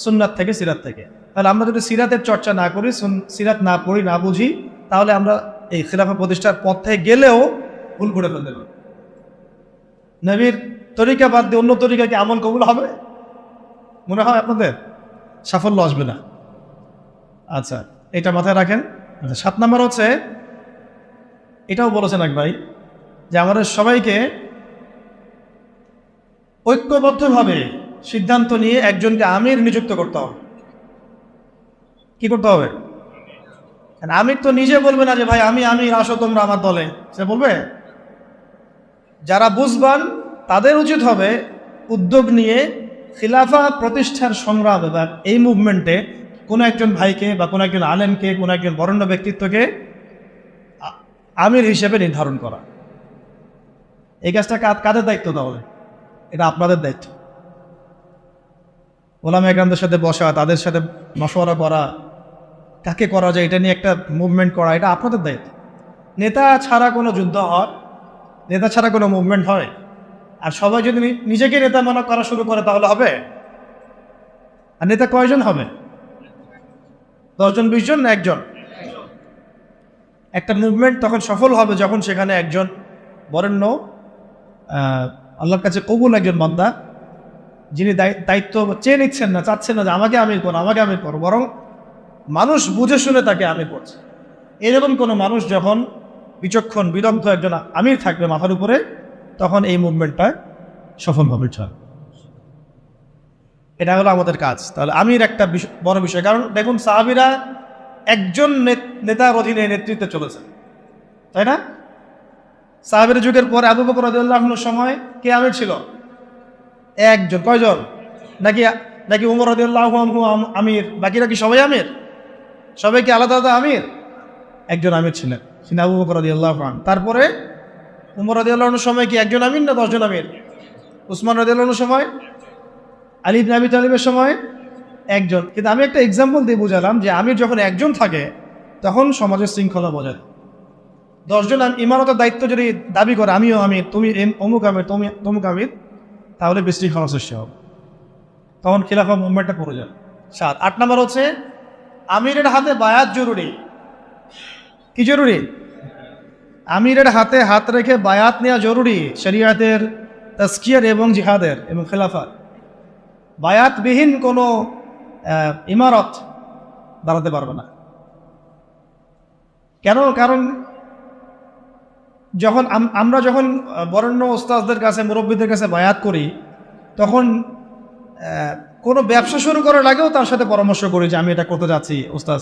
সুন্নাত থেকে, সিরাত থেকে। তাহলে আমরা যদি সিরাতের চর্চা না করি, সিরাত না পড়ি, না বুঝি, তাহলে আমরা এই খিলাফা প্রতিষ্ঠার পথ থেকে গেলেও ভুল করে ফেলতে পারি। নবীর তরিকা বাদ দিয়ে অন্য তরিকা কি আমল কবুল হবে? মনে হয় আপনাদের সাফল্য আসবে না। আচ্ছা, এটা মাথায় রাখেন। 7 নম্বর হচ্ছে, এটাও বলেছেন এক ভাই, যে আমাদের সবাইকে ঐক্যবদ্ধভাবে সিদ্ধান্ত নিয়ে একজনকে আমির নিযুক্ত করতে হবে। কি করতে হবে? আমির তো নিজে বলবে না যে ভাই আমি আসো তোমরা আমার দলে, সে বলবে। যারা বুঝবান তাদের উচিত হবে উদ্যোগ নিয়ে খিলাফা প্রতিষ্ঠার সংগ্রাম এবং এই মুভমেন্টে কোনো একজন ভাইকে বা কোনো একজন আলেমকে, কোনো একজন বরেণ্য ব্যক্তিত্বকে আমির হিসেবে নির্ধারণ করা। এই কাজটা কাদের দায়িত্ব তাহলে? এটা আপনাদের দায়িত্ব। ওলামা একরামদের সাথে বসা, তাদের সাথে মশওয়ারা করা, কাকে করা যায় এটা নিয়ে একটা মুভমেন্ট করা, এটা আপনাদের দায়িত্ব। নেতা ছাড়া কোনো যুদ্ধ হয়, নেতা ছাড়া কোনো মুভমেন্ট হয়? আর সবাই যদি নিজেকে নেতা মনে করা শুরু করে তাহলে হবে? আর নেতা কয়জন হবে? 10 জন 20 জন না একজন? একটা মুভমেন্ট তখন সফল হবে যখন সেখানে একজন বরেণ্য আল্লাহর কাছে কবুল একজন বান্দা, যিনি দায়িত্ব চেয়ে নিচ্ছেন না, চাচ্ছেন না যে আমাকে আমির করো, আমাকে আমির করো, বরং মানুষ বুঝে শুনে তাকে আমির করছে। এরকম কোনো মানুষ যখন বিচক্ষণ বিদগ্ধ একজন আমির থাকবে মাথার উপরে, তখন এই মুভমেন্টটা সফল হবে। এটা হলো আমাদের কাজ। তাহলে আমির একটা বড় বিষয়, কারণ দেখুন সাহাবীরা একজন নেতার অধীনে নেতৃত্বে চলেছে, তাই না? সাহাবীর যুগের পরে আবু বকর রাদিয়াল্লাহু আনহুর সময় কে আমির ছিল? একজন। কয়জন? নাকি উমর রাদিয়াল্লাহু আনহু আমির, বাকিরা কি সবাই আমির? সবাই কি আলাদা আলাদা আমির? একজন আমির ছিলেন, তিনি আবু বকর রাদিয়াল্লাহু আনহু। তারপরে উমর রাদিয়াল্লাহু আনহুর সময় কি একজন আমির না 10 জন আমির? উসমান রাদিয়াল্লাহু আনহুর সময়, আলী ইবনে আবি তালিবের সময় একজন। কিন্তু আমি একটা এক্সাম্পল দিয়ে বুঝালাম যে আমির যখন একজন থাকে তখন সমাজের শৃঙ্খলা বজায়। 10 জন ইমারতের দায়িত্ব যদি দাবি করে আমিও আমির, তুমি অমুক আমির, তুমি তমুক আমির, তাহলে বিশৃঙ্খলা সৃষ্টি হবে, তখন খিলাফা মুভমেন্টটা পড়ে যায়। 8 নম্বর হচ্ছে আমিরের হাতে বায়াত জরুরি। কি জরুরি? আমিরের হাতে হাত রেখে বায়াত নেওয়া জরুরি, শরিয়াতের, তাজকিয়ার এবং জিহাদের এবং খেলাফার। বায়াতবিহীন কোনো ইমারত দাঁড়াতে পারবে না। কেন? কারণ আমরা যখন বরেণ্য ওস্তাদদের কাছে, মুরব্বীদের কাছে বায়াত করি, তখন কোনো ব্যবসা শুরু করার আগেও তার সাথে পরামর্শ করি যে আমি এটা করতে যাচ্ছি, ওস্তাদ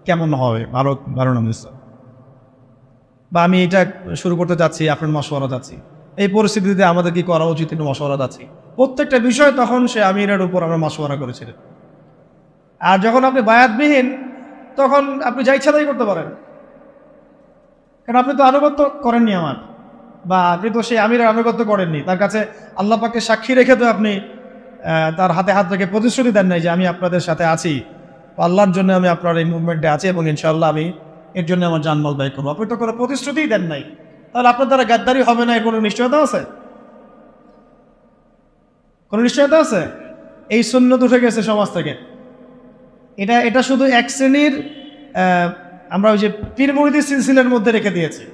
কেমন হবে, ভালো না মিস, বা আমি এটা শুরু করতে যাচ্ছি, আপনার মশওয়ারা যাচ্ছি, এই পরিস্থিতিতে আমাদের কি করা উচিত, একটু মশওয়ারা যাচ্ছি। প্রত্যেকটা বিষয় তখন সে আমিরের উপর আমরা মশওয়ারা করেছিলেন। আর যখন আপনি বায়াতবিহীন, তখন আপনি যা ইচ্ছা তাই করতে পারেন, কারণ আপনি তো আনুগত্য করেননি আমার, বা আপনি তো সেই আমিরের আনুগত্য করেননি। তার কাছে আল্লাহ পাককে সাক্ষী রেখে তো আপনি তার হাতে হাত রেখে প্রতিশ্রুতি দেন নাই যে আমি আপনাদের সাথে আছি, আল্লাহর জন্য আমি আপনার এই মুভমেন্টে আছি এবং ইনশাআল্লাহ আমি এর জন্য আমার জানমাল ব্যয় করবো। আপনি তো কোনো প্রতিশ্রুতিই দেন নাই, তাহলে আপনার দ্বারা গাদ্দারি হবে না, এর কোনো নিশ্চয়তা আছে? কোনো নিশ্চয়তা আছে? এই সুন্নত উঠে গেছে সমাজ থেকে। এটা শুধু এক শ্রেণীর আমরা ওই যে পীর মুরিদি সিলসিলার মধ্যে রেখে দিয়েছি।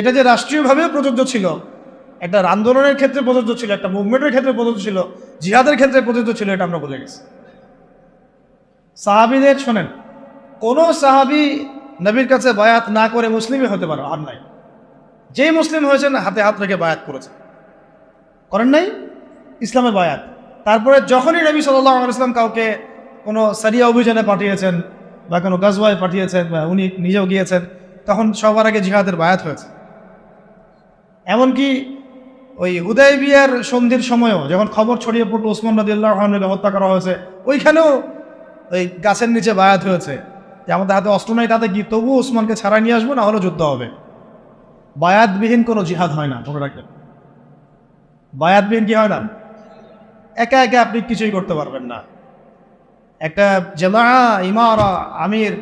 এটা যে রাষ্ট্রীয়ভাবেও প্রযোজ্য ছিল, একটা আন্দোলনের ক্ষেত্রে প্রযোজ্য ছিল, একটা মুভমেন্টের ক্ষেত্রে প্রযোজ্য ছিল, জিহাদের ক্ষেত্রে প্রযোজ্য ছিল, এটা আমরা ভুলে গেছি। সাহাবীদের শোনেন, কোনো সাহাবী নবীর কাছে বায়াত না করে মুসলিমই হতে পারে আর নাই। যেই মুসলিম হয়েছেন হাতে হাত রেখে বায়াত করেছেন, করেন নাই ইসলামের বায়াত। তারপরে যখনই নবী সাল্লাল্লাহু আলাইহি ওয়াসাল্লাম কাউকে কোনো সারিয়া অভিযানে পাঠিয়েছেন বা কোনো গাজওয়ায় পাঠিয়েছেন বা উনি নিজেও গিয়েছেন, তখন সবার আগে জিহাদের বায়াত হয়েছে। এমনকি ওই হুদায়বিয়ার সন্ধির সময়ও যখন খবর ছড়িয়ে পড়লো ওসমান রাদিয়াল্লাহু আনহুকে হত্যা করা হয়েছে, ওইখানেও ওই গাছের নিচে বায়াত হয়েছে যে আমাদের হাতে অস্ত্র নাই, তাতে কি তবু ওসমানকে ছাড়াই নিয়ে আসবো, না হলে যুদ্ধ হবে। বায়াতবিহীন কোনো জিহাদ হয় না, মনে রাখবেন। বায়াতবিহীন কি হয় না? একা একা আপনি কিছুই করতে পারবেন না। একটা জামাআ, ইমারা, আমির,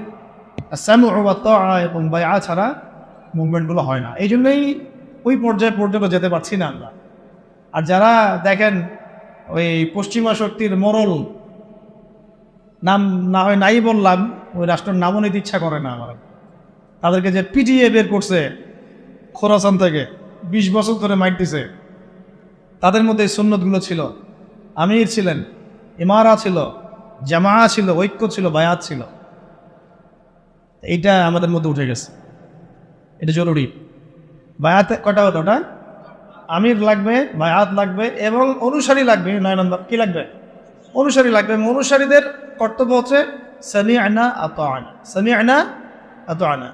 সামউ ওয়া তাআ এবং বায়আ ছাড়া মুভমেন্টগুলো হয় না। এই জন্যই ওই পর্যায়ে পর্যন্ত যেতে পারছি না আমরা। আর যারা দেখেন ওই পশ্চিমা শক্তির মোড়ল, নাম না হয় নাই বললাম, ওই রাষ্ট্রের নামও নিতে ইচ্ছা করে না আমার, তাদেরকে যে পিটিএ বের করছে খোরাসান থেকে 20 বছর ধরে মাইরতেছে, তাদের মধ্যে এই সুন্নতগুলো ছিল। আমির ছিলেন, ইমারা ছিল, জামাআ ছিল, ঐক্য ছিল, বায়াত ছিল। এইটা আমাদের মধ্যে উঠে গেছে, এটা জরুরি। বায়াত কটা হতো? ওটা আমির লাগবে, বায়াত লাগবে এবং অনুসারী লাগবে। 9 নম্বর কি লাগবে? অনুসারী লাগবে। অনুসারীদের কর্তব্য হচ্ছে সামি'না আতা'না, সামি'না আতা'না,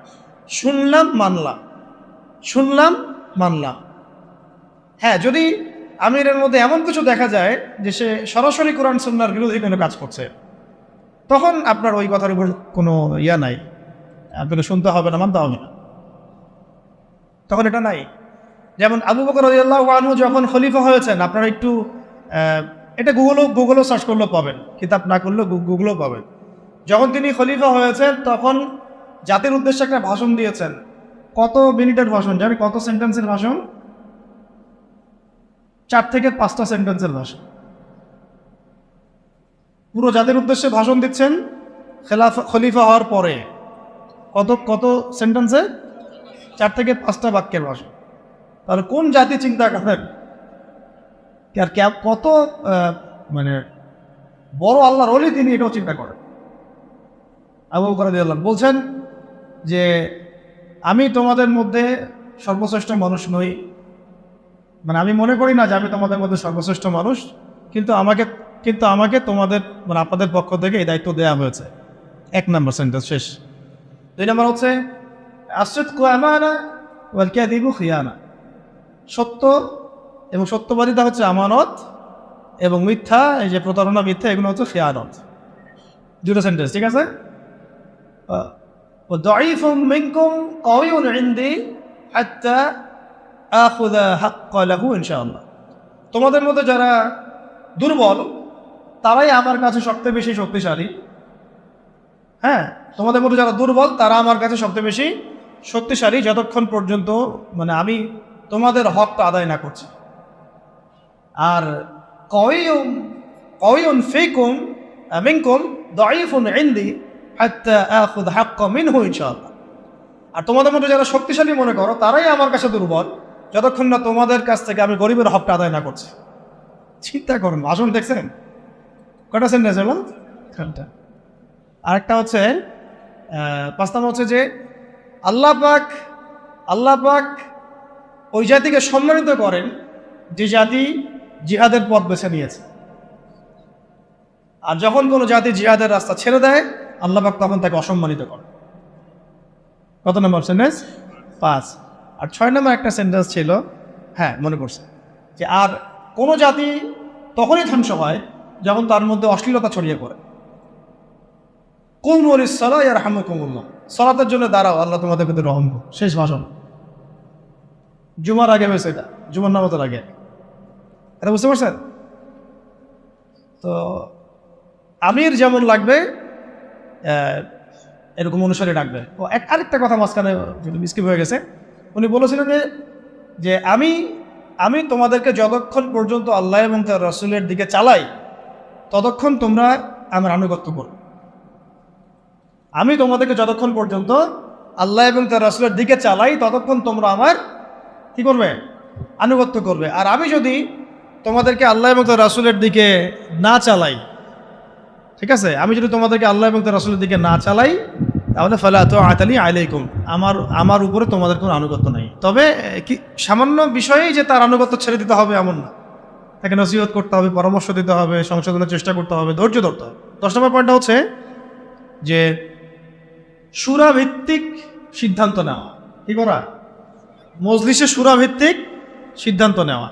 শুনলাম মানলাম, শুনলাম মানলাম। হ্যাঁ, যদি আমিরের মধ্যে এমন কিছু দেখা যায় যে সে সরাসরি কোরআন সুন্নাহর বিরোধী কোনো কাজ করছে, তখন আপনার ওই কথার উপর কোনো ইয়া নাই, আপনাকে শুনতে হবে না, মানতে হবে না, তখন এটা নাই। যেমন আবু বকর রাদিয়াল্লাহু আনহু যখন খলিফা হয়েছেন, আপনারা একটু এটা গুগলও সার্চ করলেও পাবেন, কিতাব না করলেও গুগলও পাবেন। যখন তিনি খলিফা হয়েছেন তখন জাতির উদ্দেশ্যে একটা ভাষণ দিয়েছেন। কত মিনিটের ভাষণ জানি, কত সেন্টেন্সের ভাষণ? 4 থেকে 5টা সেন্টেন্সের ভাষণ। পুরো জাতির উদ্দেশ্যে ভাষণ দিচ্ছেন খলিফা হওয়ার পরে। কত সেন্টেন্সে? 4 থেকে 5টা বাক্যের ভাষণ। তাহলে কোন জাতি চিন্তা করেন, আর কত মানে বড় আল্লাহর ওলি তিনি, এটাও চিন্তা করেন। আবু বকর রাদিয়াল্লাহু আনহু বলছেন যে আমি তোমাদের মধ্যে সর্বশ্রেষ্ঠ মানুষ নই, মানে আমি মনে করি না যে আমি তোমাদের মধ্যে সর্বশ্রেষ্ঠ মানুষ, কিন্তু আমাকে তোমাদের মানে আপনাদের পক্ষ থেকে এই দায়িত্ব দেওয়া হয়েছে। 1 নম্বর সেন্টেন্স শেষ। 2 নম্বর হচ্ছে আসিদকু আমানা ওয়াল কাযিবু খিয়ানা, সত্য এবং সত্যবাদিতা হচ্ছে আমানত, এবং মিথ্যা, এই যে প্রতারণা, মিথ্যা, এগুলো হচ্ছে খিয়ানত। 2টা সেন্টেন্স, ঠিক আছে? দাঈফুম মিনকুম কাওয়িউন ইনদি হাত্তা আখুযা হাক্কা লাহু ইনশাআল্লাহ। তোমাদের মধ্যে যারা দুর্বল তারাই আমার কাছে সবচেয়ে বেশি শক্তিশালী। হ্যাঁ, তোমাদের মধ্যে যারা দুর্বল তারা আমার কাছে সবচেয়ে বেশি শক্তিশালী, যতক্ষণ পর্যন্ত মানে আমি তোমাদের হকটা আদায় না করছি। আর কাওয়িউন ফিকুম মিনকুম দাঈফুন ইনদি হাত্তা আখুযা হাক্কা মিনহু ইনশাআল্লাহ। আর তোমাদের মধ্যে যারা শক্তিশালী মনে করো তারাই আমার কাছে দুর্বল, যতক্ষণ না তোমাদের কাছ থেকে আমি গরিবের হকটা আদায় না করছি। চিন্তা করুন, ভাষণ দেখছেন? কটা সেন্টেন্স হলো? আরেকটা হচ্ছে 5 নম্বর হচ্ছে যে আল্লাহ পাক ওই জাতিকে সম্মানিত করেন যে জাতি জিহাদের পথ বেছে নিয়েছে, আর যখন কোনো জাতি জিহাদের রাস্তা ছেড়ে দেয় আল্লাহ পাক তখন তাকে অসম্মানিত করেন। কত নম্বর সেন্টেন্স? 5। আর 6 নম্বর একটা সেন্টেন্স ছিল, হ্যাঁ মনে পড়ছে, যে আর কোনো জাতি তখনই ধ্বংস হয় যখন তার মধ্যে অশ্লীলতা ছড়িয়ে পড়ে। কুমু লিস-সালাহ ইয়ারহামুকুমুল্লাহ, সালাতের জন্য দাঁড়াও, আল্লাহ তোমাদের প্রতি রহম করুন। শেষ ভাষণ। জুমার আগে হয়েছে, এটা জুমার নামাজের আগে। এটা বুঝতে পারছেন? তো আমির যেমন লাগবে এরকম অনুসারে ডাকবে। ও আরেকটা কথা মাঝখানে মিসকিপ হয়ে গেছে, উনি বলেছিলেন যে আমি তোমাদেরকে যতক্ষণ পর্যন্ত আল্লাহ এবং তার রাসূলের দিকে চালাই ততক্ষণ তোমরা আমার আনুগত্য করো। আমি তোমাদেরকে যতক্ষণ পর্যন্ত আল্লাহ এবং তার রাসূলের দিকে চালাই ততক্ষণ তোমরা আমার কি করবে? আনুগত্য করবে। আর আমি যদি তোমাদেরকে আল্লাহ এবং তার রাসূলের দিকে না চালাই, ঠিক আছে, আমি যদি তোমাদেরকে আল্লাহ এবং তার রাসূলের দিকে না চালাই তাহলে ফালা তাআতা লি আলাইকুম, আমার উপরে তোমাদের কোনো আনুগত্য নাই। তবে কি সামান্য বিষয়েই যে তার আনুগত্য ছেড়ে দিতে হবে এমন না, তাকে নসিহত করতে হবে, পরামর্শ দিতে হবে, সংশোধনের চেষ্টা করতে হবে, ধৈর্য ধরতে হবে। 10 নম্বর পয়েন্টটা হচ্ছে যে সূরা ভিত্তিক সিদ্ধান্ত নেওয়া। কি করা? মজলিসে সূরা ভিত্তিক সিদ্ধান্ত নেওয়া।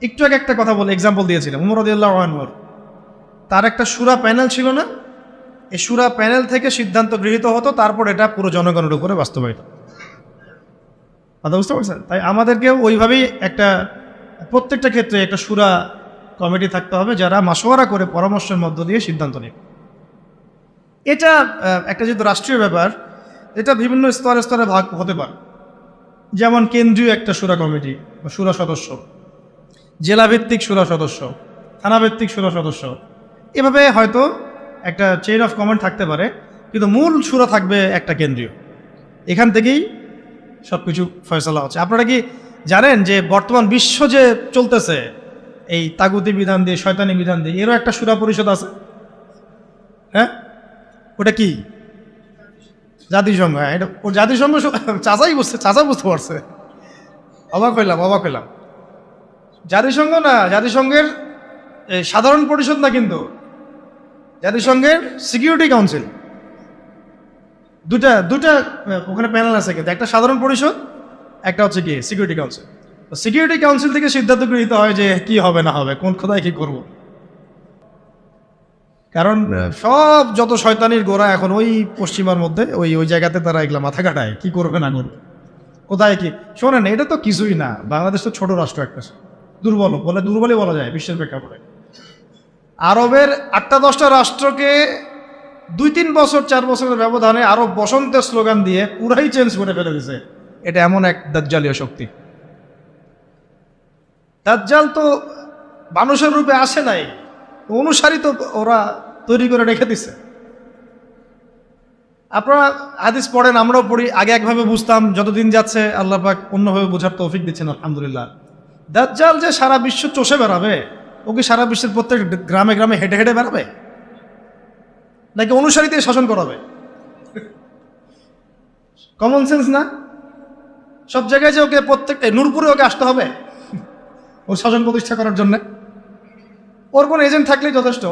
একটু আগে একটা কথা বলে এক্সাম্পল দিয়েছিলাম, ওমর রাদিয়াল্লাহু আনহু, তার একটা সূরা প্যানেল ছিল না? এই সূরা প্যানেল থেকে সিদ্ধান্ত গৃহীত হতো, তারপর এটা পুরো জনগণের উপরে বাস্তবায়িত। কথা বুঝতে পারছেন? তাই আমাদেরকেও ওইভাবেই প্রত্যেকটা ক্ষেত্রে একটা সূরা কমিটি থাকতে হবে যারা মাশওয়ারা করে পরামর্শের মধ্য দিয়ে সিদ্ধান্ত নেয়। এটা একটা যেহেতু রাষ্ট্রীয় ব্যাপার, এটা বিভিন্ন স্তরে স্তরে ভাগ হতে পারে। যেমন কেন্দ্রীয় একটা সূরা কমিটি বা সূরা সদস্য, জেলাভিত্তিক সূরা সদস্য, থানাভিত্তিক সূরা সদস্য, এভাবে হয়তো একটা চেইন অফ কমান্ড থাকতে পারে, কিন্তু মূল সূরা থাকবে একটা কেন্দ্রীয়। এখান থেকেই সব কিছু ফয়সালা হচ্ছে। আপনারা কি জানেন যে বর্তমান বিশ্ব যে চলতেছে এই তাগুতি বিধান দিয়ে, শয়তানি বিধান দিয়ে, এরও একটা সূরা পরিষদ আছে? হ্যাঁ, ওটা কি? জাতিসংঘ। হ্যাঁ, এটা ও জাতিসংঘ চাচা বুঝতে পারছে। অবাক হইলাম। জাতিসংঘ না, জাতিসংঘের সাধারণ পরিষদ না, কিন্তু জাতিসংঘের সিকিউরিটি কাউন্সিল। দুটা ওখানে প্যানেল আছে, কিন্তু একটা সাধারণ পরিষদ, একটা হচ্ছে কি সিকিউরিটি কাউন্সিল। সিকিউরিটি কাউন্সিল থেকে সিদ্ধান্ত গৃহীত হয় যে কি হবে না হবে, কোন কোথায় কি করব। কারণ সব যত শয়তানির গোড়া এখন ওই পশ্চিমার মধ্যে, ওই জায়গাতে তারা এগুলা মাথা কাটায় কি করবে না করবে। কোথায় কি শোনেন, এটা তো কিছুই না, বাংলাদেশ তো ছোট রাষ্ট্র একটা, দুর্বলই বলা যায় বিশ্বের প্রেক্ষাপটে। আরবের 8-10টা রাষ্ট্রকে 2-3 বছর 4 বছরের ব্যবধানে আরব বসন্তের স্লোগান দিয়ে পুরাই চেঞ্জ করে ফেলে দিয়েছে। এটা এমন এক দাজ্জালীয় শক্তি। দাজ্জাল তো মানুষের রূপে আসে নাই, অনুসারী তো ওরা তৈরি করে রেখে দিছে। আপনারা হাদিস পড়েন, আমরাও পড়ি, আগে একভাবে বুঝতাম, যতদিন যাচ্ছে আল্লাহ পাক অন্যভাবে বোঝার তৌফিক দিচ্ছেন আলহামদুলিল্লাহ। দাজ্জাল যে সারা বিশ্ব চষে বেড়াবে, ও কি সারা বিশ্বের প্রত্যেক গ্রামে গ্রামে হেঁটে হেঁটে বেড়াবে, নাকি অনুসারী দিয়ে শাসন করাবে? কমন সেন্স না? সব জায়গায় যে ওকে প্রত্যেকটা নূরপুরে ওকে আসতে হবে ও শাসন প্রতিষ্ঠা করার জন্য? ওর কোনো এজেন্ট থাকলেই যথেষ্ট।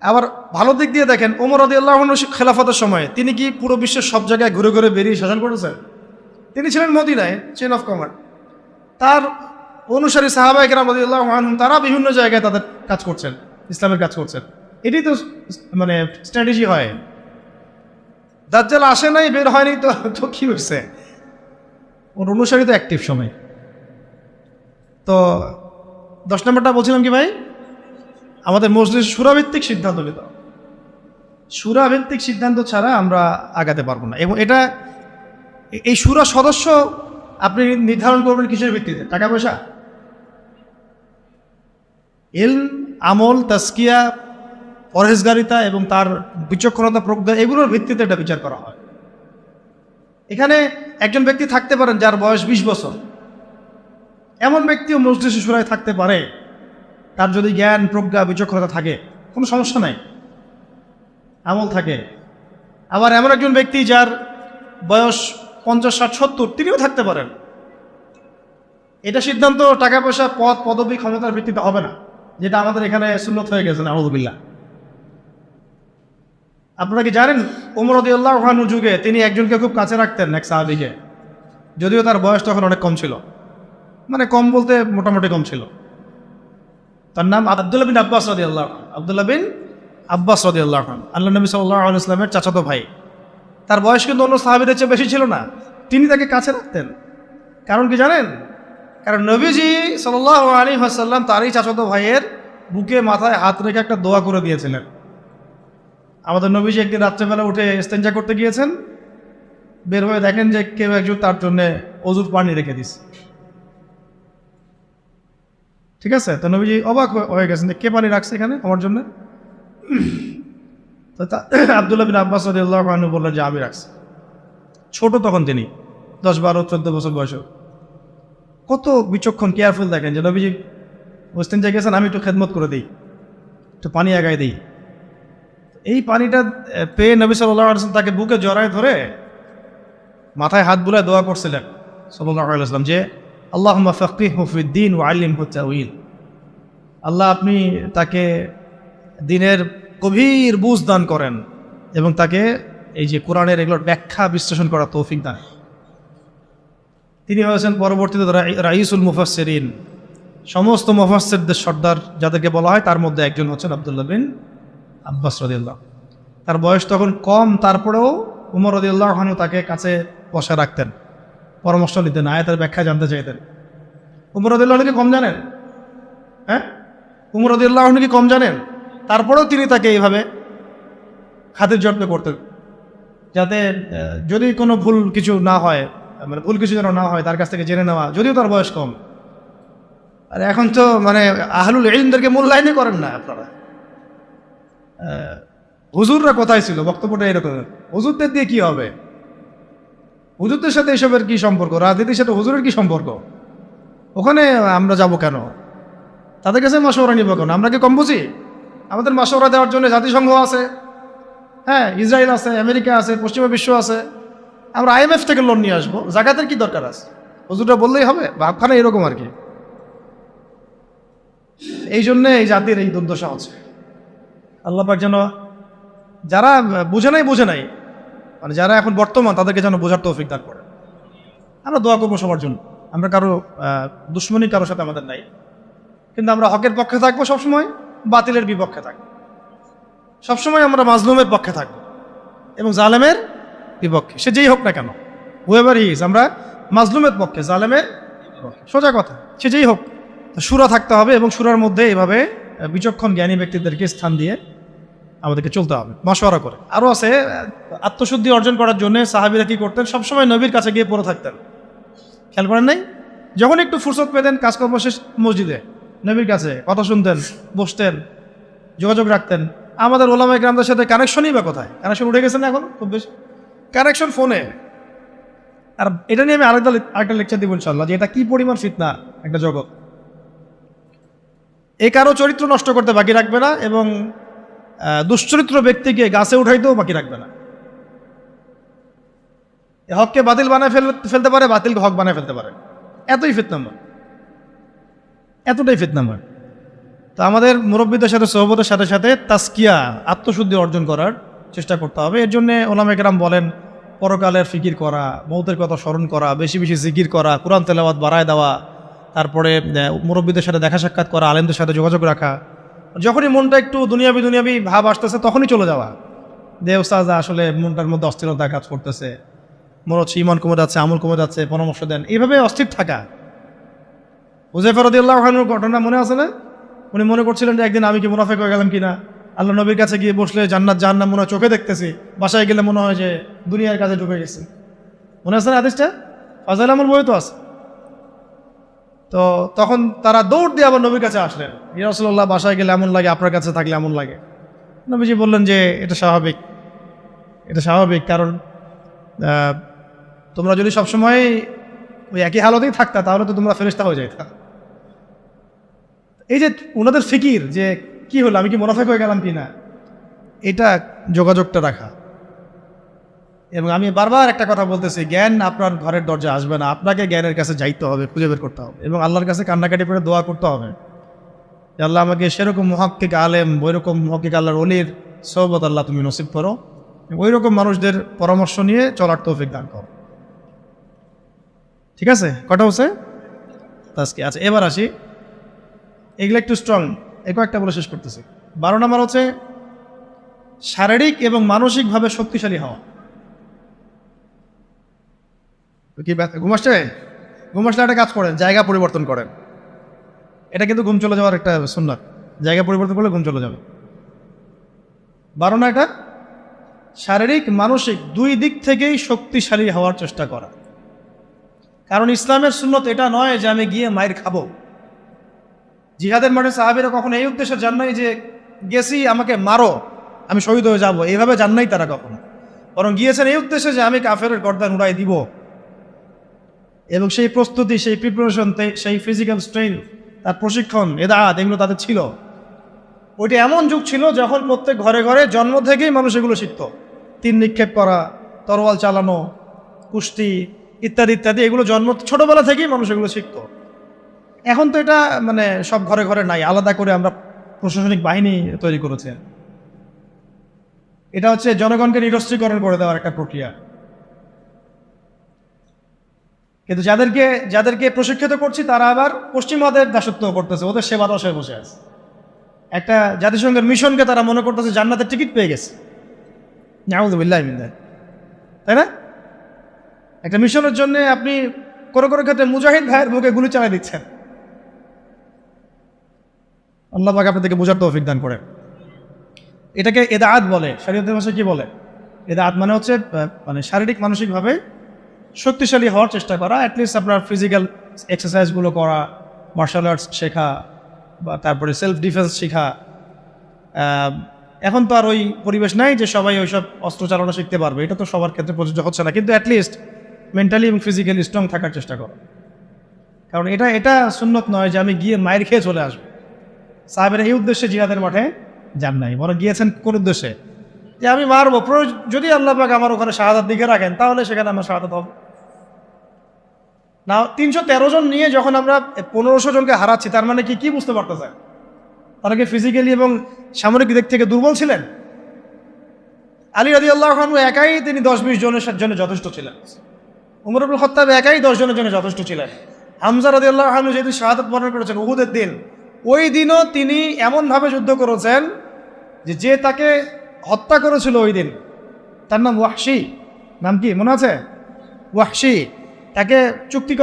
আবার ভালো দিক দিয়ে দেখেন, ওমর রাদিয়াল্লাহু আনহু খেলাফতের সময় তিনি কি পুরো বিশ্বের সব জায়গায় ঘুরে ঘুরে বেরিয়ে শাসন করেছেন? তিনি ছিলেন মদিনায়, চেন অফ কমান্ড। তার অনুসারী সাহাবায়ে কেরাম রাদিয়াল্লাহু আনহুম তারা বিভিন্ন জায়গায় তাদের কাজ করছেন, ইসলামের কাজ করছেন। এটাই তো মানে স্ট্র্যাটেজি হয়। দাজ্জাল আসে নাই, বের হয়নি, তো কি হয়েছে? ওর অনুসারী তো অ্যাক্টিভ সময়। তো 10 নম্বরটা বলছিলাম কি ভাই, আমাদের মজলিস সুরাভিত্তিক সিদ্ধান্ত নিতে হবে। সুরাভিত্তিক সিদ্ধান্ত ছাড়া আমরা আগাতে পারবো না। এবং এটা এই সুরা সদস্য আপনি নির্ধারণ করবেন কিসের ভিত্তিতে? টাকা পয়সা, ইলম, আমল, তাজকিয়া, পরহেজগারিতা এবং তার বিচক্ষণতা, প্রজ্ঞা, এগুলোর ভিত্তিতে এটা বিচার করা হয়। এখানে একজন ব্যক্তি থাকতে পারেন যার বয়স 20 বছর, এমন ব্যক্তিও মজলিসে সুরায় থাকতে পারে, তার যদি জ্ঞান, প্রজ্ঞা, বিচক্ষণতা থাকে, কোনো সমস্যা নাই, আমল থাকে। আবার এমন একজন ব্যক্তি যার বয়স 50, 60, 70, তিনিও থাকতে পারেন। এটা সিদ্ধান্ত টাকা পয়সা, পদ, পদবি, ক্ষমতার ভিত্তিতে হবে না, যেটা আমাদের এখানে সুন্নত হয়ে গেছে নাউযুবিল্লাহ। আপনারা কি জানেন, ওমর রাদিয়াল্লাহু আনহু যুগে তিনি একজনকে খুব কাছে রাখতেন, এক সাহাবীকে, যদিও তার বয়স তখন অনেক কম ছিল, মানে কম বলতে মোটামুটি কম ছিল। তার নাম আব্দুল্লাহ বিন আব্বাস রাদিয়াল্লাহু আনহু। আব্দুল্লাহ বিন আব্বাস রাদিয়াল্লাহু আনহু আল্লাহ নবী সাল্লাল্লাহু আলাইহি ওয়াসাল্লামের চাচাতো ভাই। তার বয়স কিন্তু অন্য সাহাবীদের চেয়ে বেশি ছিল না, তিনি তাকে কাছে রাখতেন। কারণ কি জানেন? কারণ নবীজি সাল্লাল্লাহু আলাইহি ওয়াসাল্লাম তারই চাচাতো ভাইয়ের বুকে মাথায় হাত রেখে একটা দোয়া করে দিয়েছিলেন। আমাদের নবীজি একদিন রাত্রেবেলা উঠে ইস্তেঞ্জা করতে গিয়েছেন, বের হয়ে দেখেন যে কেউ একজন তার জন্য অজুর পানি রেখে দিচ্ছে। ঠিক আছে, তো নবীজি অবাক হয়ে গেছেন, কে পানি রাখছে এখানে আমার জন্য? তো আব্দুল্লাহ বিন আব্বাস রাদিয়াল্লাহু আনহু বললেন যে আমি রাখছি। ছোট তখন তিনি, 10, 12, 14 বছর বয়স। কত বিচক্ষণ, কেয়ারফুল দেখেন যে নবীজি ইস্তেঞ্জা গেছেন, আমি একটু খেদমত করে দিই, একটু পানি আগায় দিই। এই পানিটা পেয়ে নবী সাল্লাল্লাহু আলাইহি ওয়াসাল্লাম তাকে বুকে জড়ায় ধরে মাথায় হাত বুলায় দোয়া করছিলেন সাল্লাল্লাহু আলাইহি ওয়াসাল্লাম যে আল্লাহুম্মা ফাক্কিহহু ফিদ-দীন ওয়া আল্লিমহু তা'উইল। আল্লাহ আপনি তাকে দ্বীনের গভীর বুঝ দান করেন এবং তাকে এই যে কোরআনের এগুলোর ব্যাখ্যা বিশ্লেষণ করার তৌফিক দান। তিনি হয়েছেন পরবর্তীতে রাইসুল মুফাসসিরিন, সমস্ত মুফাসসিরদের সর্দার যাদেরকে বলা হয় তার মধ্যে একজন হচ্ছেন আব্দুল্লাহ বিন আব্বাস রাদিয়াল্লাহু। তার বয়স তখন কম, তারপরেও উমর রাদিয়াল্লাহু আনহু তাকে কাছে বসা রাখতেন, পরামর্শ নিতেন, আয়াতের ব্যাখ্যা জানতে চাইতেন। উমর রাদিয়াল্লাহু আনহু কি কম জানেন? হ্যাঁ, উমর রাদিয়াল্লাহু আনহু কি কম জানেন? তারপরেও তিনি তাকে এইভাবে খাতির যত্ন করতেন, যাতে যদি কোনো ভুল কিছু না হয়, মানে ভুল কিছু যেন না হয় তার কাছ থেকে জেনে নেওয়া, যদিও তার বয়স কম। আর এখন তো মানে আহলুল ইলমদেরকে মূল্যায়নই করেন না আপনারা। হুজুররা কোথায় ছিল? বক্তব্যটা এরকম, হুজুরদের দিয়ে কি হবে? হুজুরদের সাথে এসবের কি সম্পর্ক? রাজনীতির সাথে হুজুরের কি সম্পর্ক? ওখানে আমরা যাব কেন? তাদের কাছে মাশওয়ারা নিব কেন? আমরা কি কম বুঝি? আমাদের মাশওয়ারা দেওয়ার জন্য জাতিসংঘ আছে, হ্যাঁ, ইসরায়েল আছে, আমেরিকা আছে, পশ্চিমা বিশ্ব আছে। আমরা IMF থেকে লোন নিয়ে আসবো, জাকাতের কি দরকার আছে? হুজুররা বললেই হবে? ভাবখানা এরকম আর কি। এই জন্যে এই জাতির এই দুর্দশা হচ্ছে। আল্লাহ পাক যেন যারা বুঝে নাই, মানে যারা এখন বর্তমান, তাদেরকে যেন বোঝার তৌফিক দান করে। আমরা দোয়া করবো সবার জন্য। আমরা কারো দুশ্মনী কারোর সাথে আমাদের নাই, কিন্তু আমরা হকের পক্ষে থাকবো সবসময়, বাতিলের বিপক্ষে থাকবো সবসময়। আমরা মাজলুমের পক্ষে থাকবো এবং জালেমের বিপক্ষে, সে যেই হোক না কেন, হুয়েভার হি ইজ, আমরা মাজলুমের পক্ষে, জালেমের সোজা কথা, সে যেই হোক। সুরা থাকতে হবে এবং সুরার মধ্যে এভাবে বিচক্ষণ জ্ঞানী ব্যক্তিদেরকে স্থান দিয়ে আমাদেরকে চলতে হবে, মশওয়ারা করে। আরও আছে, আত্মশুদ্ধি অর্জন করার জন্য সাহাবীরা কি করতেন, সবসময় নবীর কাছে গিয়ে পড়ে থাকতেন। খেয়াল করেন নাই? যখন একটু ফুরসত পেতেন কাজকর্ম শেষ, মসজিদে নবীর কাছে কথা শুনতেন, বসতেন, যোগাযোগ রাখতেন। আমাদের ওলামায়ে কেরামদের সাথে কানেকশনই বা কোথায়? কানেকশন উঠে গেছে না এখন খুব বেশি, কানেকশন ফোনে। আর এটা নিয়ে আমি আরেকটা লেকচার দিব ইনশাআল্লাহ, যে এটা কি পরিমাণ ফিতনা একটা জগৎ। এই কারো চরিত্র নষ্ট করতে বাকি রাখবে না, এবং দুশ্চরিত্র ব্যক্তিকে গাছে উঠাইতেও বাকি রাখবে না। হককে বাতিল বানায় ফেলতে পারে, বাতিলকে হক বানায় ফেলতে পারে। এতই ফিতনাময়, এতটাই ফিতনাময়। তো আমাদের মুরব্বীদের সাথে সোহবতের সাথে সাথে তাসকিয়া, আত্মশুদ্ধি অর্জন করার চেষ্টা করতে হবে। এর জন্য ওলামায়ে কেরাম বলেন, পরকালের ফিকির করা, মৌতের কথা স্মরণ করা, বেশি বেশি জিকির করা, কোরআন তেলাওয়াত বাড়ায় দেওয়া, তারপরে মুরব্বীদের সাথে দেখা সাক্ষাৎ করা, আলেমদের সাথে যোগাযোগ রাখা। যখনই মনটা একটু দুনিয়াবি ভাব আসতেছে তখনই চলে যাওয়া, দে ওস্তাদ আসলে মনটার মধ্যে অস্থিরতা কাজ করতেছে, মনে হচ্ছে ইমান কমে যাচ্ছে, আমল কমে যাচ্ছে, পরামর্শ দেন। এইভাবে অস্থির থাকা। হুযায়ফা রাদিয়াল্লাহু আনহুর ঘটনা মনে আছে না? উনি মনে করছিলেন যে একদিন আমি কি মুনাফিক হয়ে গেলাম কিনা, আল্লাহ নবীর কাছে গিয়ে বসলে জান্নাত জাহান্নাম মনে হয় চোখে দেখতেছি, বাসায় গেলে মনে হয় যে দুনিয়ার কাছে ঢুকে গেছে। মনে আছে না হাদিসটা? ফাজাইল আমল বই তো আছে। তো তখন তারা দৌড় দিয়ে আবার নবীর কাছে আসলেন, ইয়া রাসূলুল্লাহ বাসায় গেলে এমন লাগে, আপনার কাছে থাকলে এমন লাগে। নবীজি বললেন যে এটা স্বাভাবিক, এটা স্বাভাবিক, কারণ তোমরা যদি সবসময় ওই একই হালতেই থাকতা তাহলে তো তোমরা ফেরেশতা হয়ে যাইতা। এই যে ওনাদের ফিকির যে কি হলো, আমি কি মুনাফিক হয়ে গেলাম কিনা, এটা যোগাযোগটা রাখা। এবং আমি বারবার একটা কথা বলতেছি, জ্ঞান আপনার ঘরের দরজা আসবে না, আপনাকে জ্ঞানের কাছে যাইতে হবে, খুঁজে বের করতে হবে, এবং আল্লাহর কাছে কান্নাকাটি করে দোয়া করতে হবে যে আল্লাহ আমাকে সেরকম মুহাক্কিক আলেম, ওইরকম মুহাক্কিক আল্লাহর ওলির সোহবত আল্লাহ তুমি নসিব করো, ওই রকম মানুষদের পরামর্শ নিয়ে চলার তৌফিক দান করো। ঠিক আছে, কটা হচ্ছে আজকে? আচ্ছা, এবার আসি, এগুলো একটু স্ট্রং, একটা বলে শেষ করতেছি। 12 নম্বর হচ্ছে শারীরিক এবং মানসিকভাবে শক্তিশালী হওয়া। কি ঘুম আসছে? ঘুম আসলে একটা কাজ করেন, জায়গা পরিবর্তন করেন। এটা কিন্তু ঘুম চলে যাওয়ার একটা সুন্নাত, জায়গা পরিবর্তন করলে ঘুম চলে যাবে। 12 না, এটা শারীরিক মানসিক দুই দিক থেকেই শক্তিশালী হওয়ার চেষ্টা করা। কারণ ইসলামের সুন্নত এটা নয় যে আমি গিয়ে মায়ের খাবো। জিহাদের মাঠে সাহাবীরা কখনো এই উদ্দেশ্যে যান নাই যে গেছি আমাকে মারো, আমি শহীদ হয়ে যাব, এইভাবে যান নাই তারা কখনো। বরং গিয়েছেন এই উদ্দেশ্যে যে আমি কাফেরের গর্দান উড়াই দিব। এবং সেই প্রস্তুতি, সেই প্রিপারেশন, সেই ফিজিক্যাল স্ট্রেন, তার প্রশিক্ষণ, এদাত, এগুলো তাদের ছিল। ওইটা এমন যুগ ছিল যখন প্রত্যেক ঘরে ঘরে জন্ম থেকেই মানুষ এগুলো শিখত। তীর নিক্ষেপ করা, তরোয়াল চালানো, কুস্তি ইত্যাদি ইত্যাদি, এগুলো ছোটবেলা থেকেই মানুষ এগুলো শিখত। এখন তো এটা মানে সব ঘরে ঘরে নাই, আলাদা করে আমরা প্রশাসনিক বাহিনী তৈরি করেছে। এটা হচ্ছে জনগণকে নিরস্ত্রীকরণ করে দেওয়ার একটা প্রক্রিয়া। কিন্তু যাদেরকে প্রশিক্ষিত করছি তারা আবার পশ্চিমাদের দাসত্ব করতেছে, ওদের সেবা দশায় বসে আছে। একটা জাতিসংঘের মিশনকে তারা মনে করতেছে জান্নাতের টিকিট পেয়ে গেছে। নাউযুবিল্লাহি মিন যালিক, তাই না? একটা মিশনের জন্য আপনি কোনো ক্ষেত্রে মুজাহিদ ভাইয়ের বুকে গুলি চালিয়ে দিচ্ছেন। আল্লাহ পাক আপনাদেরকে বোঝার তৌফিক দান করে। এটাকে এদাআত বলে, শরীয়তের ভাষায় কি বলে? এদাআত মানে হচ্ছে মানে শারীরিক মানসিকভাবে শক্তিশালী হওয়ার চেষ্টা করা। অ্যাটলিস্ট আপনার ফিজিক্যাল এক্সারসাইজগুলো করা, মার্শাল আর্টস শেখা, বা তারপরে সেলফ ডিফেন্স শেখা। এখন তো আর ওই পরিবেশ নাই যে সবাই ওইসব অস্ত্র চালানো শিখতে পারবে, এটা তো সবার ক্ষেত্রে প্রযোজ্য হচ্ছে না। কিন্তু অ্যাটলিস্ট মেন্টালি এবং ফিজিক্যালি স্ট্রং থাকার চেষ্টা করো। কারণ এটা সুন্নত নয় যে আমি গিয়ে মায়ের খেয়ে চলে আসবো। সাহাবেরা এই উদ্দেশ্যে জিহাদের মাঠে যান নাই, বরং গিয়েছেন কোন উদ্দেশ্যে? যে আমি মারবো, যদি আল্লাহ পাক আমার ওখানে শাহাদাত দিকে রাখেন তাহলে সেখানে আমার শাহাদাত হবে না। 313 জন নিয়ে যখন আমরা 1500 জনকে হারাচ্ছি, তার মানে কি বুঝতে পারতেছে? তারা কি ফিজিক্যালি এবং সামরিক দিক থেকে দুর্বল ছিলেন? আলী রাদিয়াল্লাহু আনহু একাই তিনি 10-20 জনের জন্য যথেষ্ট ছিলেন। উমর ইবনে খাত্তাব একাই 10 জনের জন্য যথেষ্ট ছিলেন। হামজা রাদিয়াল্লাহু আনহু যেদিন শাহাদাত বরণ করেছেন উহুদের দিন, ওই দিনও তিনি এমনভাবে যুদ্ধ করেছেন যে তাকে হত্যা করেছিল ওই দিন, তার নাম ওয়াহশী। নাম কি মনে আছে? ওয়াহশী, তাকে চুক্তি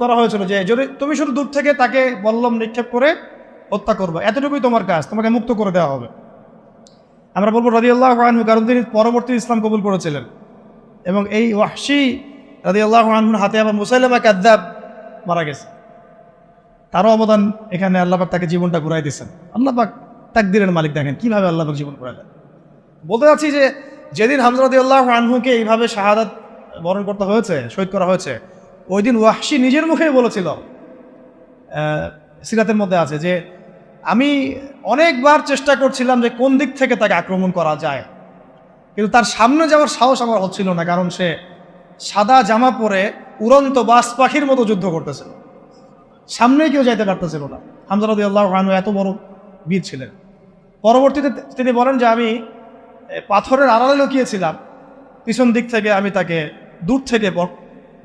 করা হয়েছিল যে যদি তুমি শুধু দূর থেকে তাকে বল্লম নিক্ষেপ করে হত্যা করবে, এতটুকুই তোমার কাজ, তোমাকে মুক্ত করে দেওয়া হবে। আমরা বলবো রাদিয়াল্লাহু আনহু, কারণ তিনি পরবর্তী ইসলাম কবুল করেছিলেন। এবং এই ওয়াহশী রাদিয়াল্লাহু আনহুর হাতে আবার মুসাইলামা কাযযাব মারা গেছে। তারও অবদান এখানে। আল্লাহ পাক তাকে জীবনটা ঘুরাই দিয়েছেন। আল্লাহ পাক তাকদীরের মালিক, দেখেন কিভাবে আল্লাহ পাক জীবন ঘুরাই দেন। বলতে চাচ্ছি যে যেদিন হামজা রাদিয়াল্লাহু আনহুকে এইভাবে শাহাদাত বরণ করতে হয়েছে, শহীদ করা হয়েছে, ওই দিন ওয়াহশী নিজের মুখেই বলেছিল, সিরাতের মধ্যে আছে যে আমি অনেকবার চেষ্টা করছিলাম যে কোন দিক থেকে তাকে আক্রমণ করা যায়, কিন্তু তার সামনে যাওয়ার সাহস আমার হচ্ছিল না, কারণ সে সাদা জামা পরে উড়ন্ত বাস পাখির মতো যুদ্ধ করতেছিল, সামনে কেউ যাইতে পারতেছিল না। হামজা রাদিয়াল্লাহু আনহু এত বড় বীর ছিলেন। পরবর্তীতে তিনি বলেন যে আমি পাথরের আড়ালে লুকিয়েছিলাম, পিছন দিক থেকে আমি তাকে দূর থেকে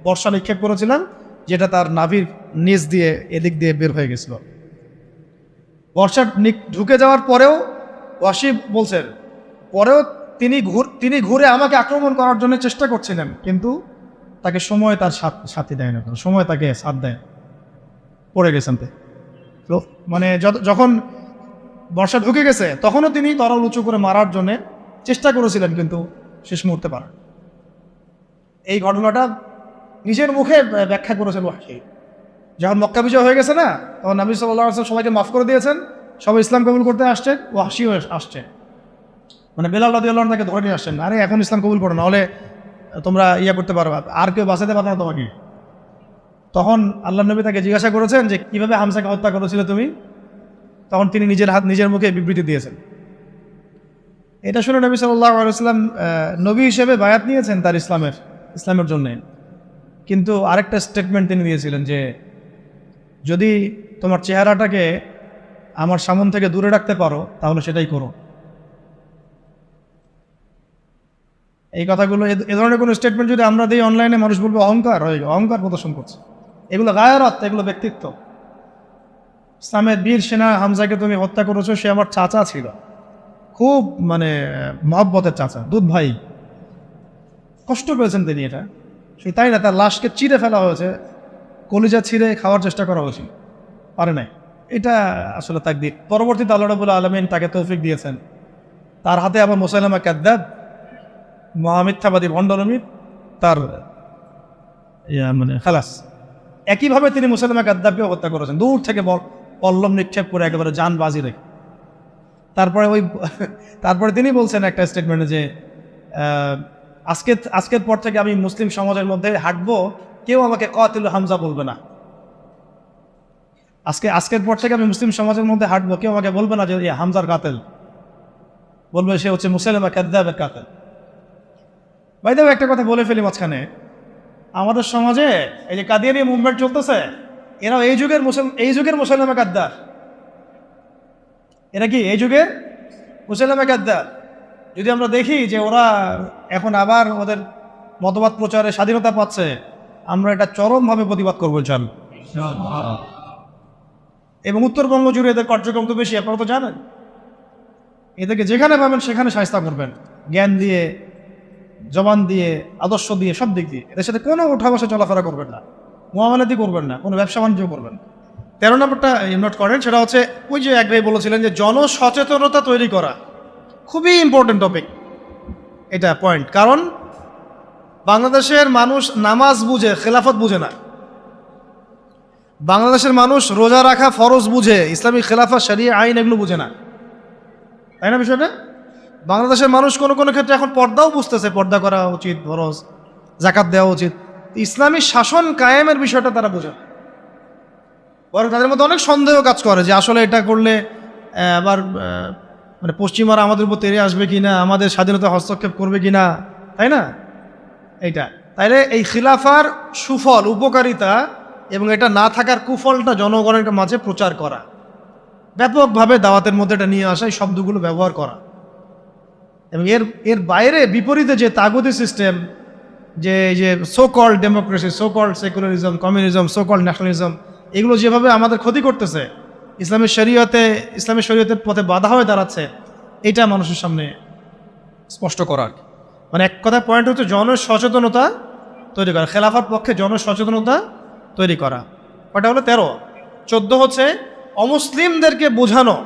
বর্ষা নিক্ষেপ করেছিলাম, যেটা তার নাভির নিচ দিয়ে এদিক দিয়ে বের হয়ে গেছিল। বর্ষা ঢুকে যাওয়ার পরেও ওয়াহশী বলছেন, পরেও তিনি ঘুরে আমাকে আক্রমণ করার জন্য চেষ্টা করছিলেন, কিন্তু তাকে সময় তার সাথী দেয় না, সময় তাকে সাথ দেয়, পড়ে গেছেন। তো মানে যখন বর্ষা ঢুকে গেছে তখনও তিনি তরল উঁচু করে মারার জন্য চেষ্টা করেছিলেন, কিন্তু শেষ মুহূর্তে পারেন। এই ঘটনাটা নিজের মুখে ব্যাখ্যা করেছেন ওয়াহশী। যখন মক্কা বিজয় হয়ে গেছে না, তখন নবী সাল্লাল্লাহু আলাইহি ওয়াসাল্লাম সবাইকে মাফ করে দিয়েছেন, সবাই ইসলাম কবুল করতে আসছেন, ওয়াহশীও আসছে। মানে বেলাল রাদিয়াল্লাহু আনহু তাকে ধরে নিয়ে আসছেন, আরে এখন ইসলাম কবুল করো, নাহলে তোমরা করতে পারো, আর কেউ বাঁচাতে পারবে না তোমাকে। তখন আল্লাহ নবী তাকে জিজ্ঞাসা করেছেন যে কিভাবে হামজাকে হত্যা করেছিলে তুমি? তখন তিনি নিজের মুখে বিবৃতি দিয়েছেন। এটা শুনে নবী সাল্লাল্লাহু আলাইহি ওয়াসাল্লাম নবী হিসেবে বায়াত নিয়েছেন তার ইসলামের জন্য। কিন্তু আরেকটা স্টেটমেন্ট তিনি দিয়েছিলেন যে যদি তোমার চেহারাটাকে আমার সামন থেকে দূরে রাখতে পারো তাহলে সেটাই করো। এই কথাগুলো, এ ধরনের কোনো স্টেটমেন্ট যদি আমরা দিই অনলাইনে, মানুষ বলবে অহংকার প্রদর্শন করছে। এগুলো গায়রাত, এগুলো ব্যক্তিত্ব। ইসলামের বীর সেনা হামজাকে তুমি হত্যা করেছো, সে আমার চাচা ছিল, খুব মানে মহব্বতের চাচা, দুধ ভাই। কষ্ট পেয়েছেন তিনি, এটা সেই তাই না, তার লাশকে চিড়ে ফেলা হয়েছে, কলিজা ছিঁড়ে খাওয়ার চেষ্টা করা হয়েছিল, পারে নাই। এটা আসলে তাকদীর। পরবর্তীতে আল্লাহ রাব্বুল আলামিন তাকে তৌফিক দিয়েছেন, তার হাতে আবার মুসাইলামা কাযযাব, মহামিথ্যাবাদী ভণ্ডনবী, তার মানে খালাস। একইভাবে তিনি মুসাইলামা কাযযাবকেও হত্যা করেছেন, দূর থেকে পল্লম নিক্ষেপ করে একেবারে জান বাজি রেখে। তারপরে তিনি বলছেন একটা স্টেটমেন্টে যে আজকের পর থেকে আমি মুসলিম সমাজের মধ্যে হাঁটবো, কেউ আমাকে কাতিল হামজা বলবে না। আজকের পর থেকে আমি মুসলিম সমাজের মধ্যে হাঁটবো, কেউ আমাকে বলবে না যে হামজার কাতেল, বলবে সে হচ্ছে মুসাইলামা কাযযাবের কাতেল। ভাই দেখো, একটা কথা বলে ফেলি মাঝখানে, আমাদের সমাজে এই যে কাদিয়ানী মুভমেন্ট চলতেছে, এরাও এই যুগের মুসাইলামা কাযযাব। এরা কি এই যুগের মুসাইলামা কাযযাব? যদি আমরা দেখি যে ওরা এখন আবার ওদের মতবাদ প্রচারে স্বাধীনতা পাচ্ছে, আমরা এটা চরমভাবে প্রতিবাদ করবো ইনশাআল্লাহ। এবং উত্তরবঙ্গ জুড়ে এদের কার্যক্রম তো বেশি, আপনারা তো জানেন। এদেরকে যেখানে পাবেন সেখানে শায়েস্তা করবেন, জ্ঞান দিয়ে, জবান দিয়ে, আদর্শ দিয়ে, সব দিক দিয়ে। এদের সাথে কোনো ওঠা বসা চলাফেরা করবেন না, মুআমালাতি করবেন না, কোনো ব্যবসা বাণিজ্য করবেন না। 13 নম্বরটা নোট করেন, সেটা হচ্ছে ওই যে এক ভাই বলেছিলেন যে জনসচেতনতা তৈরি করা, খুবই ইম্পর্টেন্ট টপিক এটা পয়েন্ট। কারণ বাংলাদেশের মানুষ নামাজ বুঝে, খেলাফত বুঝে না। বাংলাদেশের মানুষ রোজা রাখা ফরজ বুঝে, ইসলামিক খেলাফত, শরিয়া, আইন এগুলো বুঝে না, তাই না বিষয়টা? বাংলাদেশের মানুষ কোনো ক্ষেত্রে এখন পর্দাও বুঝতেছে, পর্দা করা উচিত, ফরজ, যাকাত দেওয়া উচিত। ইসলামী শাসন কায়েমের বিষয়টা তারা বোঝে, বরং তাদের মধ্যে অনেক সন্দেহ কাজ করে যে আসলে এটা করলে আবার মানে পশ্চিমারা আমাদের উপর তেড়ে আসবে কিনা, আমাদের স্বাধীনতা হস্তক্ষেপ করবে কিনা, তাই না? এইটা তাইলে এই খিলাফার সুফল, উপকারিতা এবং এটা না থাকার কুফলটা জনগণের মাঝে প্রচার করা, ব্যাপকভাবে দাওয়াতের মধ্যে এটা নিয়ে আসা, এই শব্দগুলো ব্যবহার করা। এবং এর বাইরে বিপরীতে যে তাগুতি সিস্টেম, যে so called democracy, so called secularism, communism, so called nationalism, এগুলো যেভাবে আমাদের ক্ষতি করতেছে, ইসলামের শরীয়তের পথে বাধা হয়ে দাঁড়াচ্ছে, এটা মানুষের সামনে স্পষ্ট করার। মানে এক কথা পয়েন্ট হচ্ছে জনসচেতনতা তৈরি করা, খেলাফার পক্ষে জনসচেতনতা তৈরি করা। ওটা হলো 13। 14 হচ্ছে অমুসলিমদেরকে বোঝানো,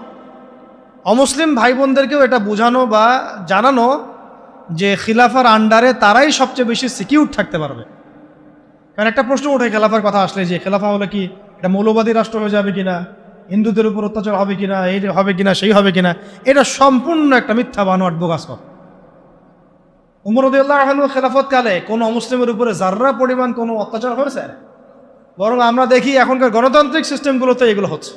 অমুসলিম ভাই বোনদেরকেও এটা বোঝানো বা জানানো যে খিলাফার আন্ডারে তারাই সবচেয়ে বেশি সিকিউর থাকতে পারবে। কারণ একটা প্রশ্ন ওঠে খেলাফার কথা আসলে, যে খেলাফা হলে কি এটা মৌলবাদী রাষ্ট্র হয়ে যাবে কিনা, হিন্দুদের উপর অত্যাচার হবে কিনা, এই হবে কিনা, সেই হবে কিনা। এটা সম্পূর্ণ একটা মিথ্যা বানোয়াট বোগাস কথা। উমর রাদিয়াল্লাহু আনহু খেলাফত কালে কোনো অমুসলিমের উপরে যার্রা পরিমাণ কোনো অত্যাচার হয়েছে? বরং আমরা দেখি এখনকার গণতান্ত্রিক সিস্টেমগুলোতে এগুলো হচ্ছে,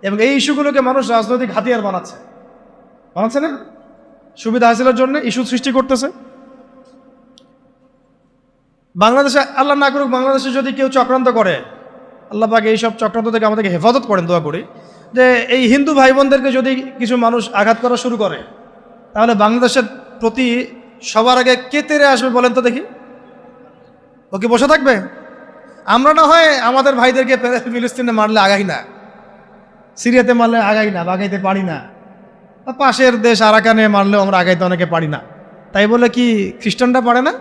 এবং এই ইস্যুগুলোকে মানুষ রাজনৈতিক হাতিয়ার বানাচ্ছে না, সুবিধা হাসিলের জন্য ইস্যু সৃষ্টি করতেছে। বাংলাদেশে আল্লাহ না করুক, বাংলাদেশে যদি কেউ চক্রান্ত করে, আল্লাহ পাক এইসব চক্রান্ত থেকে আমাদেরকে হেফাজত করেন, দোয়া করি, যে এই হিন্দু ভাই বোনদেরকে যদি কিছু মানুষ আঘাত করা শুরু করে, তাহলে বাংলাদেশের প্রতি সবার আগে কে তেরে আসবে বলেন তো দেখি? ও কি বসে থাকবে? আমরা না হয় আমাদের ভাইদেরকে ফিলিস্তিনে মারলে আগাই না, সিরিয়াতে মারলে আগাই না, আগাইতে পারি না, পাশের দেশ আরাকানে মারলেও আমরা আগাইতে অনেকে পারি না। তাই বলে কি খ্রিস্টানরা পারে না,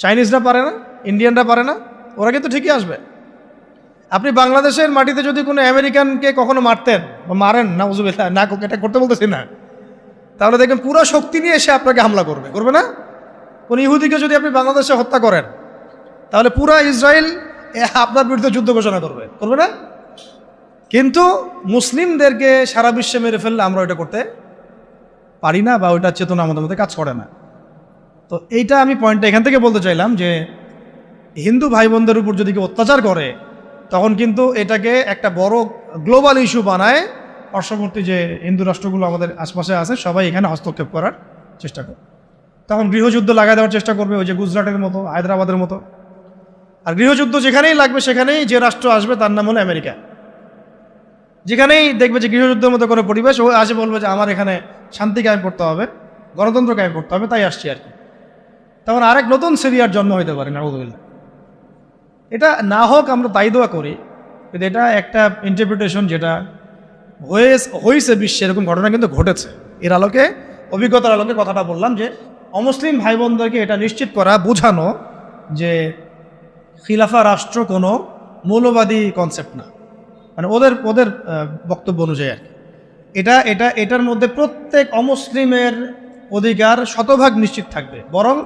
চাইনিজরা পারে না, ইন্ডিয়ানরা পারে না? ওরা কিন্তু ঠিকই আসবে। আপনি বাংলাদেশের মাটিতে যদি কোনো আমেরিকানকে কখনো মারতেন বা মারেন, না উজুবিল্লাহ, না এটা করতে বলতেছি না, তাহলে দেখবেন পুরো শক্তি নিয়ে এসে আপনাকে হামলা করবে না? কোন ইহুদিকে যদি আপনি বাংলাদেশে হত্যা করেন, তাহলে পুরা ইসরায়েল আপনার বিরুদ্ধে যুদ্ধ ঘোষণা করবে না? কিন্তু মুসলিমদেরকে সারা বিশ্বে মেরে ফেললে আমরা ওইটা করতে পারি না, বা ওইটার চেতনা আমাদের মধ্যে কাজ করে না। তো এইটা আমি পয়েন্টটা এখান থেকে বলতে চাইলাম, যে হিন্দু ভাই বোনদের উপর যদি কেউ অত্যাচার করে, তখন কিন্তু এটাকে একটা বড় গ্লোবাল ইস্যু বানায়, পার্শ্ববর্তী যে হিন্দু রাষ্ট্রগুলো আমাদের আশপাশে আছে সবাই এখানে হস্তক্ষেপ করার চেষ্টা করে। তখন গৃহযুদ্ধ লাগাই দেওয়ার চেষ্টা করবে, ওই যে গুজরাটের মতো, হায়দ্রাবাদের মতো। আর গৃহযুদ্ধ যেখানেই লাগবে সেখানেই যে রাষ্ট্র আসবে তার নাম হলো আমেরিকা। যেখানেই দেখবে যে গৃহযুদ্ধের মতো কোনো পরিবেশ, ও আসে বলবে যে আমার এখানে শান্তি কায়েম করতে হবে, গণতন্ত্র কায়েম করতে হবে, তাই আসছি আর কি। তখন আরেক নতুন সিরিয়ার জন্ম হইতে পারে, নাউযুবিল্লাহ। এটা না হোক, আমরা তাই দোয়া করি, কিন্তু এটা একটা ইন্টারপ্রিটেশন যেটা হয়েছে বিশ্বে, এরকম ঘটনা কিন্তু ঘটেছে। এর আলোকে, অভিজ্ঞতার আলোকে কথাটা বললাম, যে অমুসলিম ভাই বোনদেরকে এটা নিশ্চিত করা, বোঝানো যে খিলাফা রাষ্ট্র কোনো মৌলবাদী কনসেপ্ট না, মানে ওদের বক্তব্য অনুযায়ী আর কি। এটার মধ্যে প্রত্যেক অমুসলিমের অধিকার শতভাগ নিশ্চিত থাকবে, বরং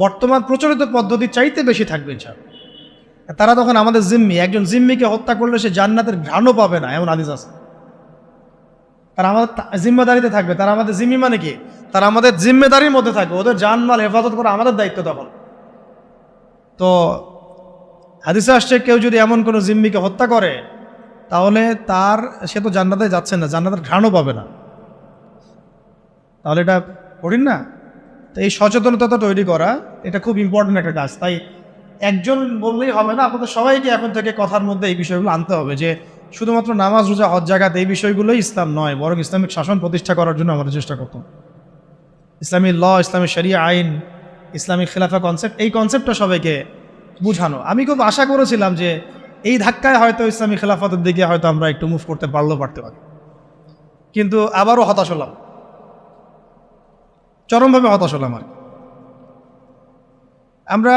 বর্তমান প্রচলিত পদ্ধতি চাইতে বেশি থাকবে ইনশাআল্লাহ। তারা তখন আমাদের জিম্মি, একজন জিম্মিকে হত্যা করলে সে জান্নাতের ঘ্রাণও পাবে না, এমন হাদিস আছে। তারা আমাদের জিম্মেদারিতে থাকবে, তারা আমাদের জিম্মি মানে কি, তারা আমাদের জিম্মেদারির মধ্যে থাকবে, ওদের জানমাল হেফাজত করা আমাদের দায়িত্ব তখন। তো হাদিসে আসছে, কেউ যদি এমন কোনো জিম্মিকে হত্যা করে, তাহলে সে তো জান্নাতে যাচ্ছে না, জান্নাতের ঘ্রাণও পাবে না। তাহলে এটা কঠিন না? তো এই সচেতনতা তৈরি করা, এটা খুব ইম্পর্টেন্ট একটা কাজ। তাই একজন বললেই হবে না, আপনাদের সবাইকে এখন থেকে কথার মধ্যে এই বিষয়গুলো আনতে হবে, যে শুধুমাত্র নামাজ, রোজা, হজ, জাকাত এই বিষয়গুলোই ইসলাম নয়, বরং ইসলামিক শাসন প্রতিষ্ঠা করার জন্য আমাদের চেষ্টা করতাম। ইসলামী ল, ইসলামী শরিয়া আইন, ইসলামিক খেলাফা কনসেপ্ট, এই কনসেপ্টটা সবাইকে বুঝানো। আমি খুব আশা করেছিলাম যে এই ধাক্কায় হয়তো ইসলামী খেলাফতের দিকে হয়তো আমরা একটু মুভ করতে পারতে পারি, কিন্তু আবারও হতাশ হলাম, চরমভাবে হতাশ হলাম। আর আমরা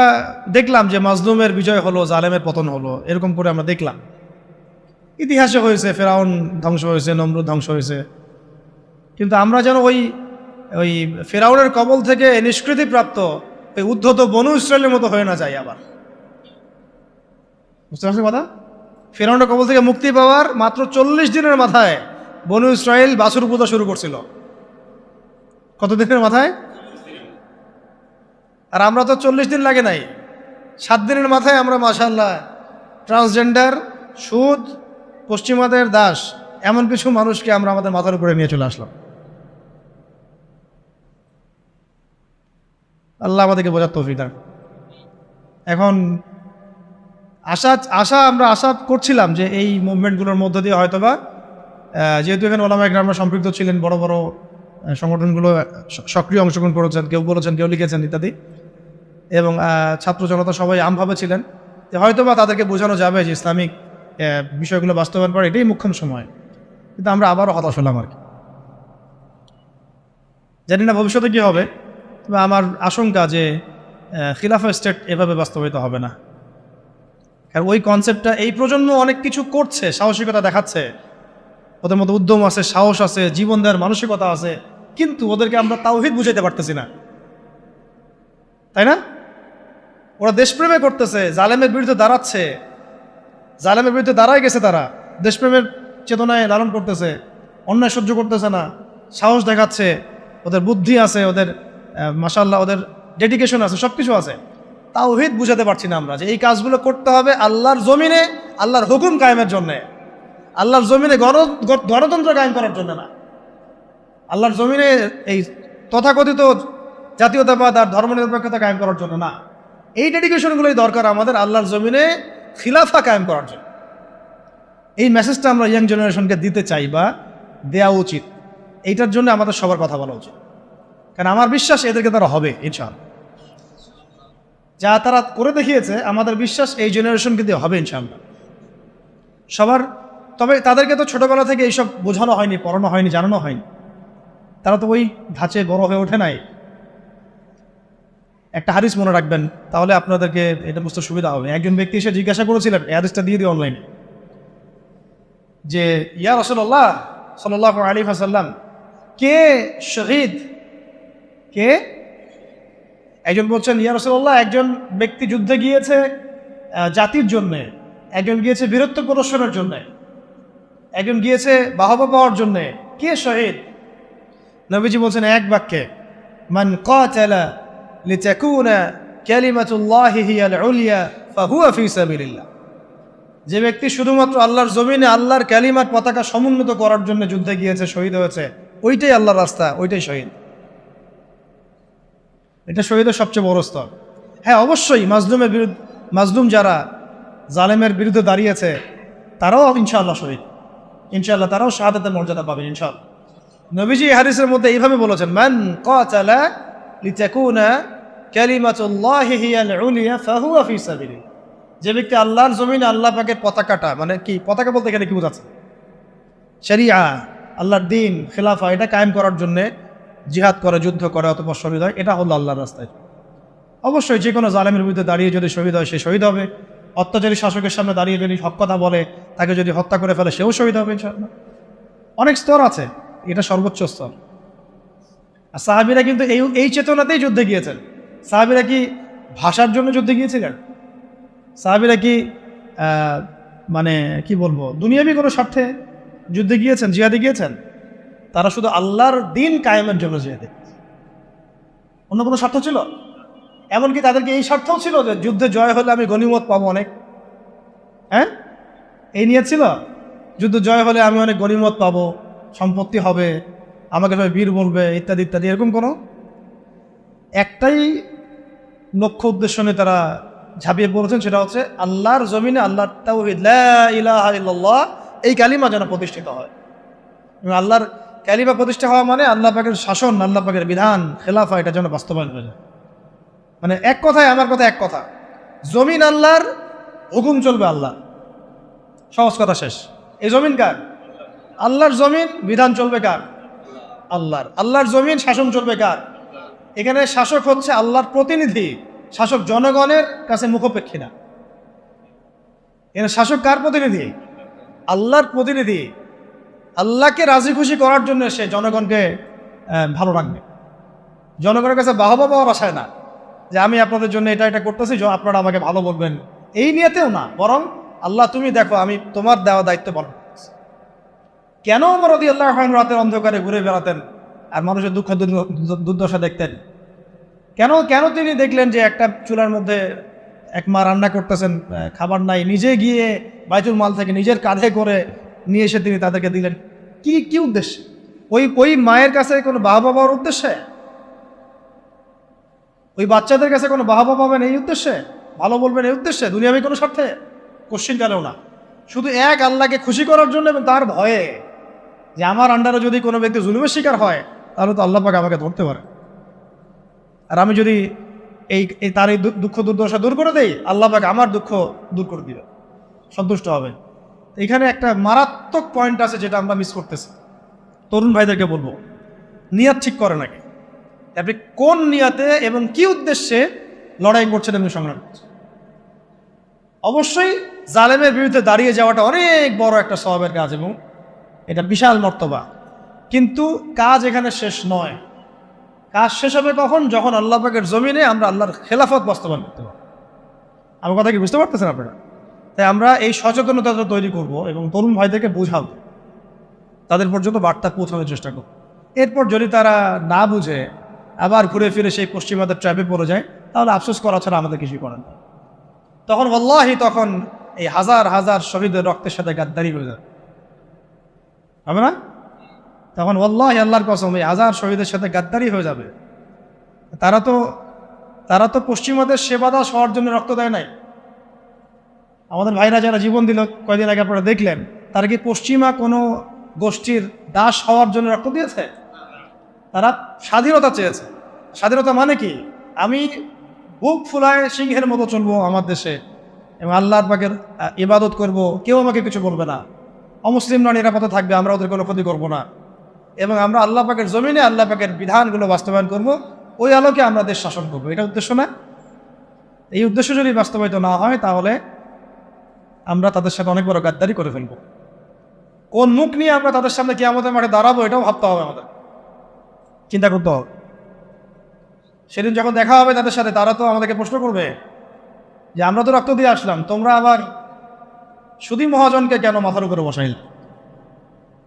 দেখলাম যে মাজলুমের বিজয় হলো, জালেমের পতন হলো, এরকম করে আমরা দেখলাম। ইতিহাসে হয়েছে, ফেরাউন ধ্বংস হয়েছে, নমরুদ ধ্বংস হয়েছে, কিন্তু আমরা যেন ওই ফেরাউনের কবল থেকে নিষ্কৃতিপ্রাপ্ত ওই উদ্ধত বনু ইসরায়েলের মতো হয়ে না যায় আবার। বুঝতে পারছেন কথা? ফেরাউনের কবল থেকে মুক্তি পাওয়ার মাত্র 40 দিনের মাথায় বনু ইসরায়েল বাছুর পূজা শুরু করছিল। কতদিনের মাথায়? আর আমরা তো 40 দিন লাগে নাই, 7 দিনের মাথায় আমরা মাশাআল্লাহ ট্রান্সজেন্ডার, সুদ, পশ্চিমাদের দাস, এমন কিছু মানুষকে আমরা আমাদের মাথার উপরে নিয়ে চলে আসলাম। আল্লাহ আমাদেরকে বোঝার তৌফিক দান। এখন আমরা আশা করছিলাম যে এই মুভমেন্টগুলোর মধ্য দিয়ে হয়তোবা, যেহেতু এখানে ওলামায়ে কেরামরা সম্পৃক্ত ছিলেন, বড় বড় সংগঠনগুলো সক্রিয় অংশগ্রহণ করেছেন, কেউ বলেছেন, কেউ লিখেছেন ইত্যাদি, এবং ছাত্র জনতা সবাই আমভাবে ছিলেন, যে হয়তোবা তাদেরকে বোঝানো যাবে যে ইসলামিক বিষয়গুলো বাস্তবায়ন করা এটাই মুখ্যম সময়। কিন্তু আমরা আবারও হতাশ হলাম আর কি। জানি না ভবিষ্যতে কী হবে, তবে আমার আশঙ্কা যে খিলাফা স্টেট এভাবে বাস্তবায়িত হবে না। কারণ ওই কনসেপ্টটা এই প্রজন্ম অনেক কিছু করছে, সাহসিকতা দেখাচ্ছে, ওদের মধ্যে উদ্যম আছে, সাহস আছে, জীবন দেওয়ার মানসিকতা আছে, কিন্তু ওদেরকে আমরা তাওহীদ বুঝাইতে পারতেছি না, তাই না? ওরা দেশপ্রেমে করতেছে, জালেমের বিরুদ্ধে দাঁড়াচ্ছে, জালেমের বিরুদ্ধে দাঁড়ায় গেছে, তারা দেশপ্রেমের চেতনায় লালন করতেছে, অন্যায় সহ্য করতেছে না, সাহস দেখাচ্ছে, ওদের বুদ্ধি আছে, ওদের মাশাআল্লাহ ওদের ডেডিকেশন আছে, সব কিছু আছে। তাওহীদ বুঝাতে পারছি না আমরা যে এই কাজগুলো করতে হবে আল্লাহর জমিনে, আল্লাহর হুকুম কায়েমের জন্যে, আল্লাহর জমিনে গণতন্ত্র কায়েম করার জন্য না, আল্লাহর জমিনে এই তথাকথিত জাতীয়তাবাদ আর ধর্মনিরপেক্ষতা কায়েম করার জন্য না। এই ডেডিকেশনগুলোই দরকার আমাদের আল্লাহর জমিনে খিলাফা কায়েম করার জন্য। এই মেসেজটা আমরা ইয়াং জেনারেশনকে দিতে চাই বা দেওয়া উচিত। এইটার জন্য আমাদের সবার কথা বলা উচিত, কারণ আমার বিশ্বাস এদেরকে তারা হবে ইনশাআল্লাহ। যা তারা করে দেখিয়েছে আমাদের বিশ্বাস এই জেনারেশনকে দিয়ে হবে ইনশাআল্লাহ সবার। তবে তাদেরকে তো ছোটবেলা থেকে এইসব বোঝানো হয়নি, পড়ানো হয়নি, জানানো হয়নি, তারা তো ওই ধাঁচে বড় হয়ে ওঠে নাই। একটা হাদিস মনে রাখবেন, তাহলে আপনাদেরকে এটা বুঝতে সুবিধা হবে। একজন ব্যক্তি এসে জিজ্ঞাসা করেছিলেন, এই হাদিসটা দিয়ে দিই অনলাইনে, যে ইয়া রাসূলুল্লাহ সাল্লাল্লাহু আলাইহি ওয়াসাল্লাম, কে শহীদ, কে? একজন বলছেন, ইয়া রাসূলুল্লাহ, একজন ব্যক্তি যুদ্ধে গিয়েছে জাতির জন্যে, একজন গিয়েছে বীরত্ব প্রদর্শনের জন্যে, একজন গিয়েছে বাহবা পাওয়ার জন্যে, কে শহীদ? নবীজি বলছেন এক বাক্যে, মান কাতালা লিতাকুনা কালিমাতুল্লাহি হিয়াল উলিয়া ফাহুয়া ফি সাবিলিল্লাহ। যে ব্যক্তি শুধুমাত্র আল্লাহর জমিনে আল্লাহর কালিমার পতাকা সমুন্নত করার জন্য যুদ্ধে গিয়েছে, শহীদ হয়েছে, ওইটাই আল্লাহর রাস্তা, ওইটাই শহীদ। এটা শহীদের সবচেয়ে বড় স্তর। হ্যাঁ, অবশ্যই মাজলুম যারা জালেমের বিরুদ্ধে দাঁড়িয়েছে তারাও ইনশাআল্লাহ শহীদ, ইনশাআল্লাহ তারাও শাহাদাতের মর্যাদা পাবেন ইনশাআল্লাহ। নবীজি হাদিসের মধ্যে এইভাবে বলেছেন, মান কাতালা লিতাকুনা কালিমাতুল্লাহি হিয়াল উলিয়া ফাহুয়া ফি সাবিলিল্লাহ। যে ব্যক্তি আল্লাহর জমিনে আল্লাহ পাকের পতাকাটা, মানে কি পতাকা বলতে এখানে কি বোঝাচ্ছে? শরিয়া, আল্লাহর দিন, খিলাফা, এটা কায়েম করার জন্যে জিহাদ করে, যুদ্ধ করে, অথবা শহীদ হয়, এটা হলো আল্লাহর রাস্তায়। অবশ্যই যে কোনো জালেমের বিরুদ্ধে দাঁড়িয়ে যদি শহীদ হয় সে শহীদ হবে, অত্যাচারী শাসকের সামনে দাঁড়িয়ে যদি হক কথা বলে, তাকে যদি হত্যা করে ফেলে সেও শহীদ হবে ইনশাআল্লাহ। অনেক স্তর আছে, এটা সর্বোচ্চ স্তর। আর সাহাবীরা কিন্তু এই চেতনাতেই যুদ্ধে গিয়েছেন। সাহাবীরা কি ভাষার জন্য যুদ্ধে গিয়েছিলেন? সাহাবীরা কি মানে কি বলবো, দুনিয়াবি কোনো স্বার্থে যুদ্ধে গিয়েছেন, জিহাদে গিয়েছেন? তারা শুধু আল্লাহর দিন কায়েমের জন্য জিহাদে। অন্য কোনো স্বার্থ ছিল? এমনকি তাদেরকে এই স্বার্থও ছিল যে যুদ্ধে জয় হলে আমি গনিমত পাবো অনেক, হ্যাঁ, এই নিয়ে ছিল, যুদ্ধ জয় হলে আমি অনেক গনিমত পাবো, সম্পত্তি হবে, আমাকে সবাই বীর বলবে, ইত্যাদি ইত্যাদি। এরকম কোনো একটাই লক্ষ্য উদ্দেশ্য নিয়ে তারা ঝাঁপিয়ে পড়েছেন, সেটা হচ্ছে আল্লাহর জমিনে আল্লাহর তাওহীদ, লা ইলাহা ইল্লাল্লাহ, এই কালিমা যেন প্রতিষ্ঠিত হয়। এবং আল্লাহর কালিমা প্রতিষ্ঠা হওয়া মানে আল্লাহ পাকের শাসন, আল্লাহ পাকের বিধান, খেলাফা, এটা যেন বাস্তবায়ন হয়ে যায়। মানে এক কথায়, আমার কথা এক কথা, জমিন আল্লাহর, হুকুম চলবে আল্লাহ, সহজ কথা শেষ। এই জমিন কার? আল্লাহর জমিন, বিধান চলবে কার? আল্লাহর। আল্লাহর জমিন, শাসন চলবে কার? এখানে শাসক হচ্ছে আল্লাহর প্রতিনিধি, শাসক জনগণের কাছে মুখাপেক্ষী না। এখানে শাসক কার প্রতিনিধি? আল্লাহর প্রতিনিধি। আল্লাহকে রাজি খুশি করার জন্য সে জনগণকে ভালো রাখবে, জনগণের কাছে বাহবা পাওয়ার আশায় না, যে আমি আপনাদের জন্য এটা এটা করতেছি, আপনারা আমাকে ভালো বলবেন, এই নিয়েতেও না, বরং আল্লাহ তুমি দেখো আমি তোমার দেওয়া দায়িত্ব পালন করছি। কেন ওমর রাদিয়াল্লাহু আনহু রাতের অন্ধকারে ঘুরে বেড়াতেন আর মানুষের দুঃখ দুর্দশা দেখতেন? কেন তিনি দেখলেন যে একটা চুলার মধ্যে এক মা রান্না করতেছেন, খাবার নাই, নিজে গিয়ে বাইতুল মাল থেকে নিজের কাঁধে করে নিয়ে এসে তিনি তাদেরকে দিলেন? কি উদ্দেশ্যে? ওই মায়ের কাছে কোনো বাহবা পাওয়ার উদ্দেশ্যে? ওই বাচ্চাদের কাছে কোনো বাহবা পাবেন এই উদ্দেশ্যে? ভালো বলবেন এই উদ্দেশ্যে? দুনিয়াবি কোনো স্বার্থে? কোশ্চিন কালেও না। শুধু এক আল্লাহকে খুশি করার জন্য এবং তার ভয়ে যে আমার আন্ডারে যদি কোনো ব্যক্তি জুলুমের শিকার হয় তাহলে তো আল্লাহ পাক আমাকে ধরতে পারে, আর আমি যদি তার এই দুঃখ দুর্দশা দূর করে দেই, আল্লাহ পাক আমার দুঃখ দূর করে দিবে, সন্তুষ্ট হবে। এখানে একটা মারাত্মক পয়েন্ট আছে যেটা আমরা মিস করতেছি। তরুণ ভাইদেরকে বলবো, নিয়াত ঠিক করে নাকি? আপনি কোন নিয়াতে এবং কি উদ্দেশ্যে লড়াই করছেন এবং সংগ্রাম করছেন। অবশ্যই জালেমের বিরুদ্ধে দাঁড়িয়ে যাওয়াটা অনেক বড় একটা সওয়াবের কাজ এবং এটা বিশাল মর্তবা, কিন্তু কাজ এখানে শেষ নয়। কাজ শেষ হবে কখন? যখন আল্লাহ পাকের জমিনে আমরা আল্লাহর খেলাফত বাস্তবায়ন করতে পারব। আমার কথা কি বুঝতে পারতেছেন আপনারা? তাই আমরা এই সচেতনতাটা তৈরি করব এবং তরুণ ভাইদেরকে বোঝাবো, তাদের পর্যন্ত বার্তা পৌঁছানোর চেষ্টা করব। এরপর যদি তারা না বুঝে আবার ঘুরে ফিরে সেই পশ্চিমাদের ট্র্যাপে পড়ে যায়, তাহলে আফসোস করা ছাড়া আমাদের কিছুই করার নেই। তখন আল্লাহি তখন এই হাজার হাজার শহীদের রক্তের সাথে গাদ্দারি হয়ে যাবে, হবে না? তখন আল্লাহি আল্লাহর কসম এই হাজার শহীদের সাথে গাদ্দারি হয়ে যাবে। তারা তো পশ্চিমাদের সেবা দাস হওয়ার জন্য রক্ত দেয় নাই। আমাদের ভাইরা যারা জীবন দিল কয়দিন আগে আপনারা দেখলেন, তারা কি পশ্চিমা কোনো গোষ্ঠীর দাস হওয়ার জন্য রক্ত দিয়েছে? তারা স্বাধীনতা চেয়েছে। স্বাধীনতা মানে কি? আমি বুক ফুলায় সিংহের মতো চলবো আমার দেশে এবং আল্লাহর পাকের ইবাদত করব, কেউ আমাকে কিছু বলবে না, অমুসলিমরা নিরাপদে থাকবে, আমরা ওদের কোনো ক্ষতি করবো না, এবং আমরা আল্লাহ পাকের জমিনে আল্লাহ পাকের বিধানগুলো বাস্তবায়ন করব, ওই আলোকে আমরা দেশ শাসন করবো। এটা উদ্দেশ্য না? এই উদ্দেশ্য যদি বাস্তবায়িত না হয়, তাহলে আমরা তাদের সাথে অনেক বড় গাদ্দারি করে ফেলবো। কোন মুখ নিয়ে আমরা তাদের সামনে কিয়ামতের মাঠে দাঁড়াবো, এটাও ভাবতে হবে, আমাদের চিন্তা করতে হবে। সেদিন যখন দেখা হবে তাদের সাথে, তারা তো আমাদেরকে প্রশ্ন করবে যে আমরা তো রক্ত দিয়ে আসলাম, তোমরা আবার সুধী মহাজনকে কেন মাথার উপরে বসাইলে?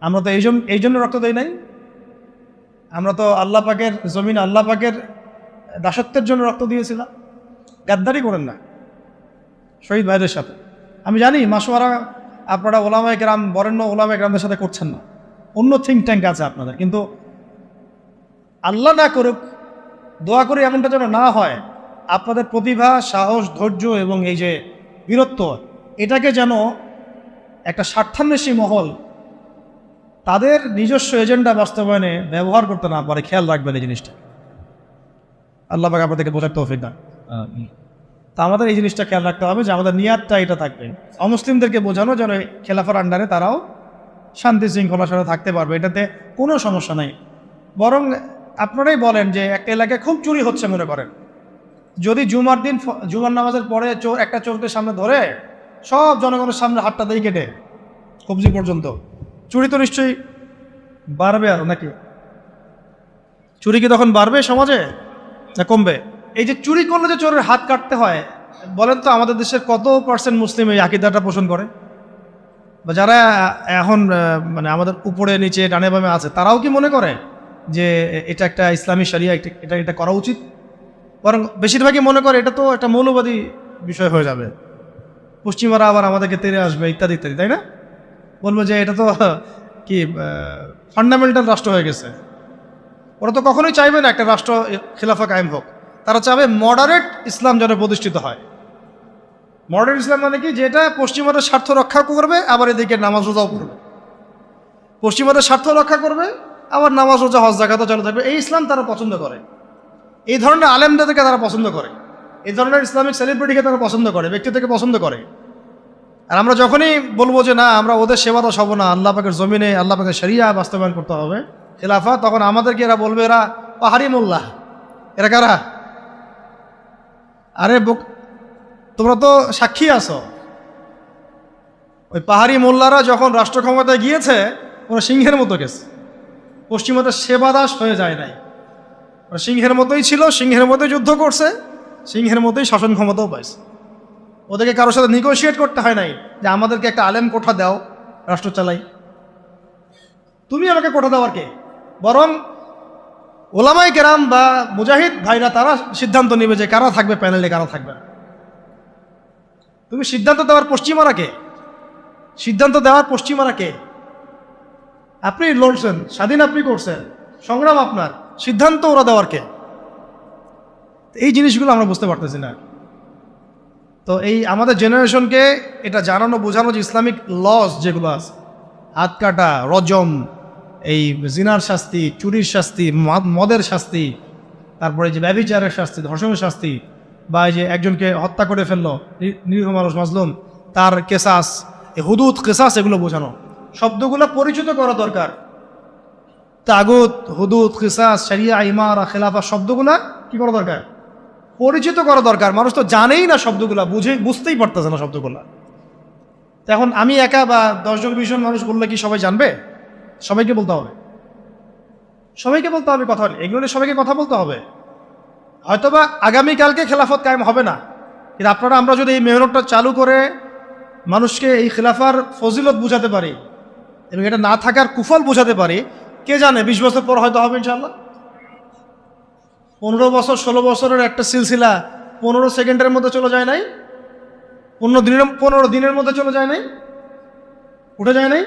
আমরা তো এই জন্য রক্ত দেই নাই। আমরা তো আল্লাহ পাকের জমিন, আল্লাহ পাকের দাসত্বের জন্য রক্ত দিয়েছিলাম। গাদ্দারি করেন না শহীদ ভাইদের সাথে। আমি জানি মাসোয়ারা আপনারা ওলামায়ে কেরাম, বরেণ্য ওলামায়ে কেরামদের সাথে করছেন না, অন্য থিঙ্ক ট্যাঙ্ক আছে আপনাদের, কিন্তু আল্লাহ না করুক, দোয়া করে এমনটা যেন না হয়। আপনাদের প্রতিভা, সাহস, ধৈর্য এবং এই যে বীরত্ব, এটাকে যেন একটা স্বার্থান্বেষী মহল তাদের নিজস্ব এজেন্ডা বাস্তবায়নে ব্যবহার করতে না পারে, খেয়াল রাখবেন এই জিনিসটা। আল্লাহ পাক আপনাদেরকে বোঝার তৌফিক দান। তা আমাদের এই জিনিসটা খেয়াল রাখতে হবে যে আমাদের নিয়াতটা এটা থাকবে, অমুসলিমদেরকে বোঝানো যেন খেলাফার আন্ডারে তারাও শান্তি শৃঙ্খলার সাথে থাকতে পারবে, এটাতে কোনো সমস্যা নেই। বরং আপনারাই বলেন যে একটা এলাকায় খুব চুরি হচ্ছে মনে করেন, যদি জুমার দিন জুমার নামাজের পরে একটা চোরকে সামনে ধরে সব জনগণের সামনে হাতটা দিয়ে কেটে কবজি পর্যন্ত, চুরি তো নিশ্চয়ই বাড়বে, আর নাকি? চুরি কি তখন বাড়বে সমাজে না কমবে? এই যে চুরি করলে যে চোরের হাত কাটতে হয়, বলেন তো আমাদের দেশের কত পার্সেন্ট মুসলিম এই আকীদাটা পোষণ করে? বা যারা এখন মানে আমাদের উপরে নিচে ডানে বামে আছে, তারাও কি মনে করে যে এটা একটা ইসলামী শরিয়া, এটা করা উচিত? বরং বেশিরভাগই মনে করে এটা তো একটা মৌলবাদী বিষয় হয়ে যাবে, পশ্চিমারা আবার আমাদেরকে তেড়ে আসবে ইত্যাদি ইত্যাদি, তাই না? বলবো যে এটা তো কি ফান্ডামেন্টাল রাষ্ট্র হয়ে গেছে। ওরা তো কখনোই চাইবে না একটা রাষ্ট্র খিলাফা কায়েম হোক, তারা চাবে মডারেট ইসলাম যেন প্রতিষ্ঠিত হয়। মডারেট ইসলাম মানে কি? যেটা পশ্চিমাদের স্বার্থ রক্ষা করবে, আবার এদিকে নামাজ রোজাও করবে। পশ্চিমাদের স্বার্থ রক্ষা করবে, আবার নামাজ রোজা হজ যাকাতও চালু থাকবে। এই ইসলাম তারা পছন্দ করে, এই ধরনের আলেমদেরকে তারা পছন্দ করে, এই ধরনের ইসলামিক সেলিব্রিটিকে তারা পছন্দ করে, ব্যক্তিদেরকে পছন্দ করে। আর আমরা যখনই বলবো যে না আমরা ওদের সেবা তো সব না, আল্লাহ পাকের জমিনে আল্লাহ পাকের শরিয়া বাস্তবায়ন করতে হবে, খেলাফা, তখন আমাদেরকে এরা বলবে এরা পাহাড়ি মোল্লা। এরা কারা? আরে তোমরা তো সাক্ষী আছো, ওই পাহাড়ি মোল্লারা যখন রাষ্ট্র ক্ষমতায় গিয়েছে ওরা সিংহের মতো গেছে, পশ্চিমাদের সেবাদাস হয়ে যায় নাই। ওরা সিংহের মতোই ছিল, সিংহের মতোই যুদ্ধ করছে, সিংহের মতোই শাসন ক্ষমতাও পাইছে। ওদেরকে কারোর সাথে নেগোশিয়েট করতে হয় নাই যে আমাদেরকে একটা আলেম কোঠা দাও রাষ্ট্র চালাই, তুমি আমাকে কোঠা দাও আর কে? বরং ওলামায়ে কেরাম বা মুজাহিদ ভাইরা তারা সিদ্ধান্ত নেবে যে কারা থাকবে প্যানেলে, কারা থাকবে না। তুমি সিদ্ধান্ত দেওয়ার পশ্চিমারা কে? সিদ্ধান্ত দেওয়ার পশ্চিমারা কে? আপনি লড়ছেন, স্বাধীন আপনি করছেন, সংগ্রাম আপনার, সিদ্ধান্ত ওরা দেওয়ার কে? এই জিনিসগুলো আমরা বুঝতে পারতেছি না। তো এই আমাদের জেনারেশনকে এটা জানানো বোঝানো যে ইসলামিক লস যেগুলো আছে, হাত কাটা, রজম, এই জিনার শাস্তি, চুরির শাস্তি, মদের শাস্তি, তারপরে যে ব্যভিচারের শাস্তি, ধর্ষণের শাস্তি, বা এই যে একজনকে হত্যা করে ফেললো নিরীহ মানুষ মাজলুম, তার কেসাস, হুদুদ কেসাস, এগুলো বোঝানো, শব্দগুলো পরিচিত করা দরকার। তাগুত, হুদুদ, কিসাস, শরিয়া, ইমারা, খেলাফা শব্দগুলা কি করা দরকার? পরিচিত করা দরকার। মানুষ তো জানেই না শব্দগুলো, বুঝতেই পারতেছে না শব্দগুলো। তো এখন আমি একা বা 10 জন 20 জন মানুষ বললে কি সবাই জানবে? সবাইকে বলতে হবে, সবাইকে বলতে হবে কথা। এগুলো নিয়ে সবাইকে কথা বলতে হবে। হয়তোবা আগামীকালকে খেলাফত কায়েম হবে না, কিন্তু আমরা যদি এই মেহনতটা চালু করে মানুষকে এই খেলাফার ফজিলত বুঝাতে পারি এবং এটা না থাকার কুফল বুঝাতে পারি, কে জানে 20 বছর পর হয়তো হবে ইনশাআল্লাহ। 15 বছর 16 বছরের একটা সিলসিলা 15 সেকেন্ডের মধ্যে চলে যায় নাই, 15 দিনের মধ্যে চলে যায় নাই, উঠে যায় নাই।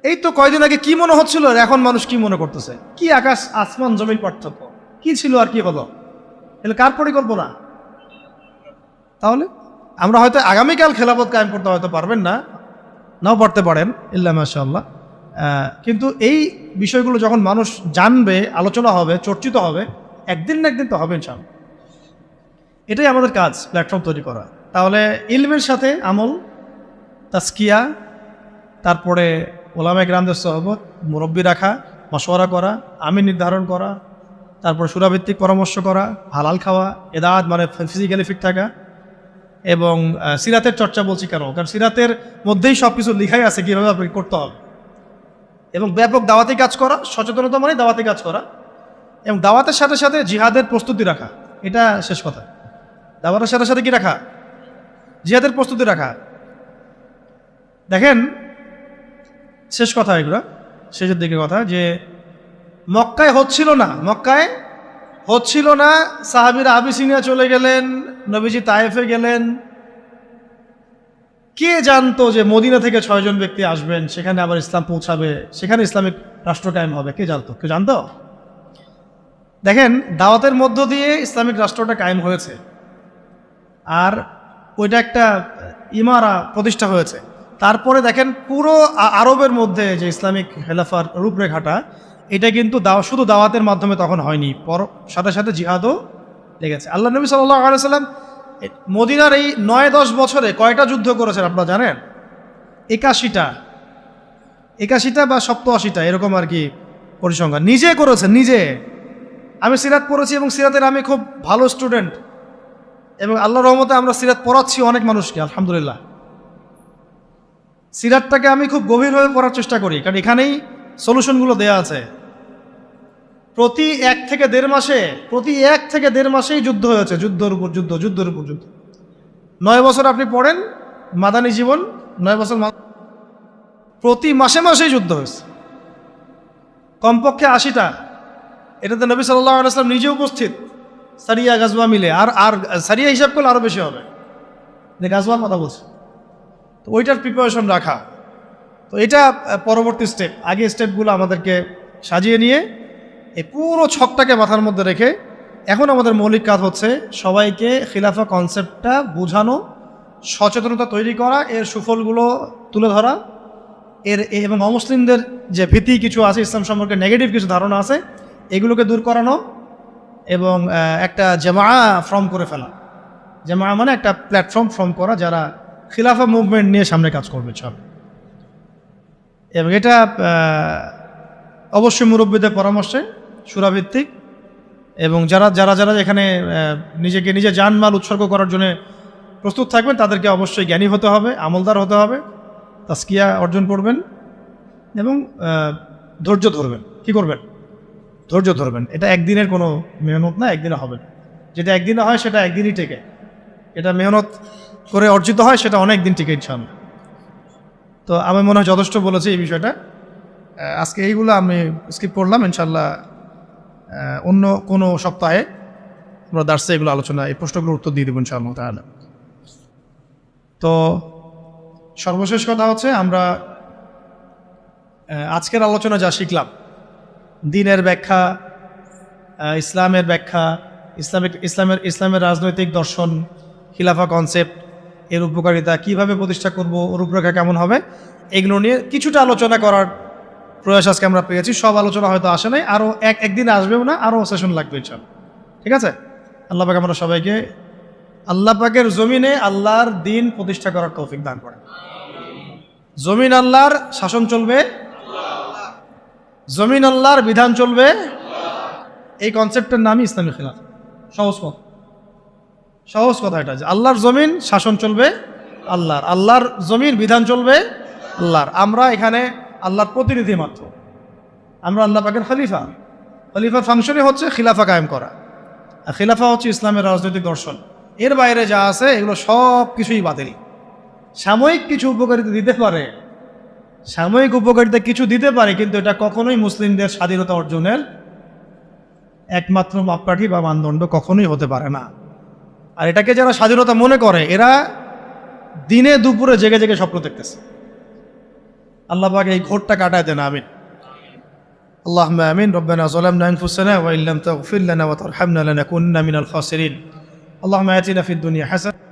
এই তো কয়দিন আগে কি মনে হচ্ছিল, আর এখন মানুষ কি মনে করতেছে? কি আকাশ আসমান জমির পার্থক্য! কি ছিল আর কি হলো? তাহলে কার পরিকল্পনা? তাহলে আমরা হয়তো আগামীকাল খেলাফত কায়েম করতে হয়তো পারবেন না, নাও পারতে পারেন, ইল্লা মাশাআল্লাহ। কিন্তু এই বিষয়গুলো যখন মানুষ জানবে, আলোচনা হবে, চর্চিত হবে, একদিন না একদিন তো হবে ইনশাআল্লাহ। এটাই আমাদের কাজ, প্ল্যাটফর্ম তৈরি করা। তাহলে ইলমের সাথে আমল, তাজকিয়া, তারপরে ওলামায়ে কেরামদের সোহবত, মুরব্বি রাখা, মশওয়ারা করা, আমিন নির্ধারণ করা, তারপরে সূরাভিত্তিক পরামর্শ করা, হালাল খাওয়া, এদাত মানে ফিজিক্যালি ফিট থাকা, এবং সিরাতের চর্চা বলছি কেন? কারণ সিরাতের মধ্যেই সব কিছু লিখাই আছে কীভাবে আপনি করতে হবে। এবং ব্যাপক দাওয়াতি কাজ করা, সচেতনতা মানে দাওয়াতি কাজ করা, এবং দাওয়াতের সাথে সাথে জিহাদের প্রস্তুতি রাখা। এটা শেষ কথা। দাওয়াতের সাথে সাথে কি রাখা? জিহাদের প্রস্তুতি রাখা। দেখেন, শেষ কথা এগুলো, শেষের দিকে কথা, যে মক্কায় হচ্ছিল না, সাহাবীরা আবিসিনিয়া চলে গেলেন, নবীজি তায়েফে গেলেন। কে জানতো যে মদিনা থেকে 6 জন ব্যক্তি আসবেন, সেখানে আবার ইসলাম পৌঁছাবে, সেখানে ইসলামিক রাষ্ট্র কায়েম হবে? কে জানতো? কেউ জানতো? দেখেন, দাওয়াতের মধ্য দিয়ে ইসলামিক রাষ্ট্রটা কায়েম হয়েছে, আর ওইটা একটা ইমারা প্রতিষ্ঠা হয়েছে। তারপরে দেখেন পুরো আরবের মধ্যে যে ইসলামিক খেলাফার রূপরেখাটা, এটা কিন্তু শুধু দাওয়াতের মাধ্যমে তখন হয়নি, সাথে সাথে জিহাদও লেগেছে। আল্লাহ নবী সাল্লাল্লাহু আলাইহি ওয়াসাল্লাম মদিনার এই 9-10 বছরে কয়টা যুদ্ধ করেছেন আপনারা জানেন? 81টা বা 87টা এরকম আর কি পরিসংখ্যান। নিজে করেছেন, নিজে। আমি সিরাত পড়েছি এবং সিরাতের আমি খুব ভালো স্টুডেন্ট, এবং আল্লাহর রহমতে আমরা সিরাত পড়াচ্ছি অনেক মানুষকে, আলহামদুলিল্লাহ। সিরাতটাকে আমি খুব গভীরভাবে পড়ার চেষ্টা করি, কারণ এখানেই সলিউশনগুলো দেয়া আছে। প্রতি 1 থেকে 1.5 মাসেই যুদ্ধ হয়েছে, যুদ্ধের উপর যুদ্ধ। 9 বছর আপনি পড়েন মাদানী জীবন, 9 বছর প্রতি মাসেই যুদ্ধ হয়েছে, কমপক্ষে 80টা। এটাতে নবী সাল্লাল্লাহু আলাইহি ওয়াসাল্লাম নিজে উপস্থিত, সারিয়া গাজওয়া মিলে। আর সারিয়া হিসাব করলে আরও বেশি হবে, যে গাজওয়ার কথা বলছে। তো ওইটার প্রিপারেশন রাখা, তো এটা পরবর্তী স্টেপ। আগে স্টেপগুলো আমাদেরকে সাজিয়ে নিয়ে এই পুরো ছকটাকে মাথার মধ্যে রেখে এখন আমাদের মৌলিক কাজ হচ্ছে সবাইকে খিলাফা কনসেপ্টটা বোঝানো, সচেতনতা তৈরি করা, এর সুফলগুলো তুলে ধরা, এবং অমুসলিমদের যে ভীতি কিছু আছে, ইসলাম সম্পর্কে নেগেটিভ কিছু ধারণা আছে, এগুলোকে দূর করানো, এবং একটা জামা ফর্ম করে ফেলা। জামা মানে একটা প্ল্যাটফর্ম ফর্ম করা, যারা খিলাফা মুভমেন্ট নিয়ে সামনে কাজ করবে সব। এবং এটা অবশ্যই মুরব্বীদের পরামর্শে, সূরাভিত্তিক, এবং যারা এখানে নিজে জানমাল উৎসর্গ করার জন্য প্রস্তুত থাকবেন, তাদেরকে অবশ্যই জ্ঞানী হতে হবে, আমলদার হতে হবে, তাজকিয়া অর্জন করবেন, এবং ধৈর্য ধরবেন। কি করবেন? ধৈর্য ধরবেন। এটা একদিনের কোনো মেহনত না, একদিনে হবে না। যেটা একদিনে হয় সেটা একদিনই টেকে, এটা মেহনত করে অর্জিত হয় সেটা অনেক দিন টিকে ইনশাআল্লাহ। তো আমি মনে হয় যথেষ্ট বলেছি এই বিষয়টা। আজকে এইগুলো আমি স্কিপ করলাম, ইনশাআল্লাহ অন্য কোনো সপ্তাহে আমরা দার্সে এগুলো আলোচনা, এই প্রশ্নগুলোর উত্তর দিয়ে দেবো ইনশাআল্লাহ তাআলা। তো সর্বশেষ কথা হচ্ছে, আমরা আজকের আলোচনা যা শিখলাম, দ্বীনের ব্যাখ্যা, ইসলামের ব্যাখ্যা, ইসলামের রাজনৈতিক দর্শন, খিলাফা কনসেপ্ট, এর উপকারিতা, কিভাবে প্রতিষ্ঠা করব, রূপরেখা কেমন হবে, এগুলো নিয়ে কিছুটা আলোচনা করার প্রয়াস আজকে আমরা পেয়েছি। সব আলোচনা হয়তো আসে নাই, আরও একদিন আসবেও না, আরও সেশন লাগবে ইনশাআল্লাহ। ঠিক আছে? আল্লাহ পাক আমরা সবাইকে আল্লাহ পাকের জমিনে আল্লাহর দ্বীন প্রতিষ্ঠা করার তৌফিক দান করেন। জমিন আল্লাহর শাসন চলবে, জমিন আল্লাহর বিধান চলবে, এই কনসেপ্টের নামই ইসলামী খিলাফা। সহজ পথ। সহজ কথা এটা, যে আল্লাহর জমিন শাসন চলবে আল্লাহর, আল্লাহর জমিন বিধান চলবে আল্লাহর। আমরা এখানে আল্লাহর প্রতিনিধি মাত্র, আমরা আল্লাহ পাকের খলিফা। খলিফার ফাংশনই হচ্ছে খিলাফা কায়েম করা, আর খিলাফা হচ্ছে ইসলামের রাজনৈতিক দর্শন। এর বাইরে যা আছে এগুলো সব কিছুই বাতিল। সাময়িক কিছু উপকারিতা দিতে পারে, সাময়িক উপকারিতা কিছু দিতে পারে, কিন্তু এটা কখনোই মুসলিমদের স্বাধীনতা অর্জনের একমাত্র মাপকাঠি বা মানদণ্ড কখনোই হতে পারে না। আর এটাকে যারা স্বাধীনতা মনে করে, এরা দিনে দুপুরে জেগে জেগে স্বপ্ন দেখতেছে। আল্লাহ পাক এই ঘোরটা কাটায় দেন, আমিন। اللهم آمين. ربنا ظلمنا أنفسنا وإن لم تغفر لنا وترحمنا لنكونن من الخاسرين. اللهم آتنا في الدنيا حسنة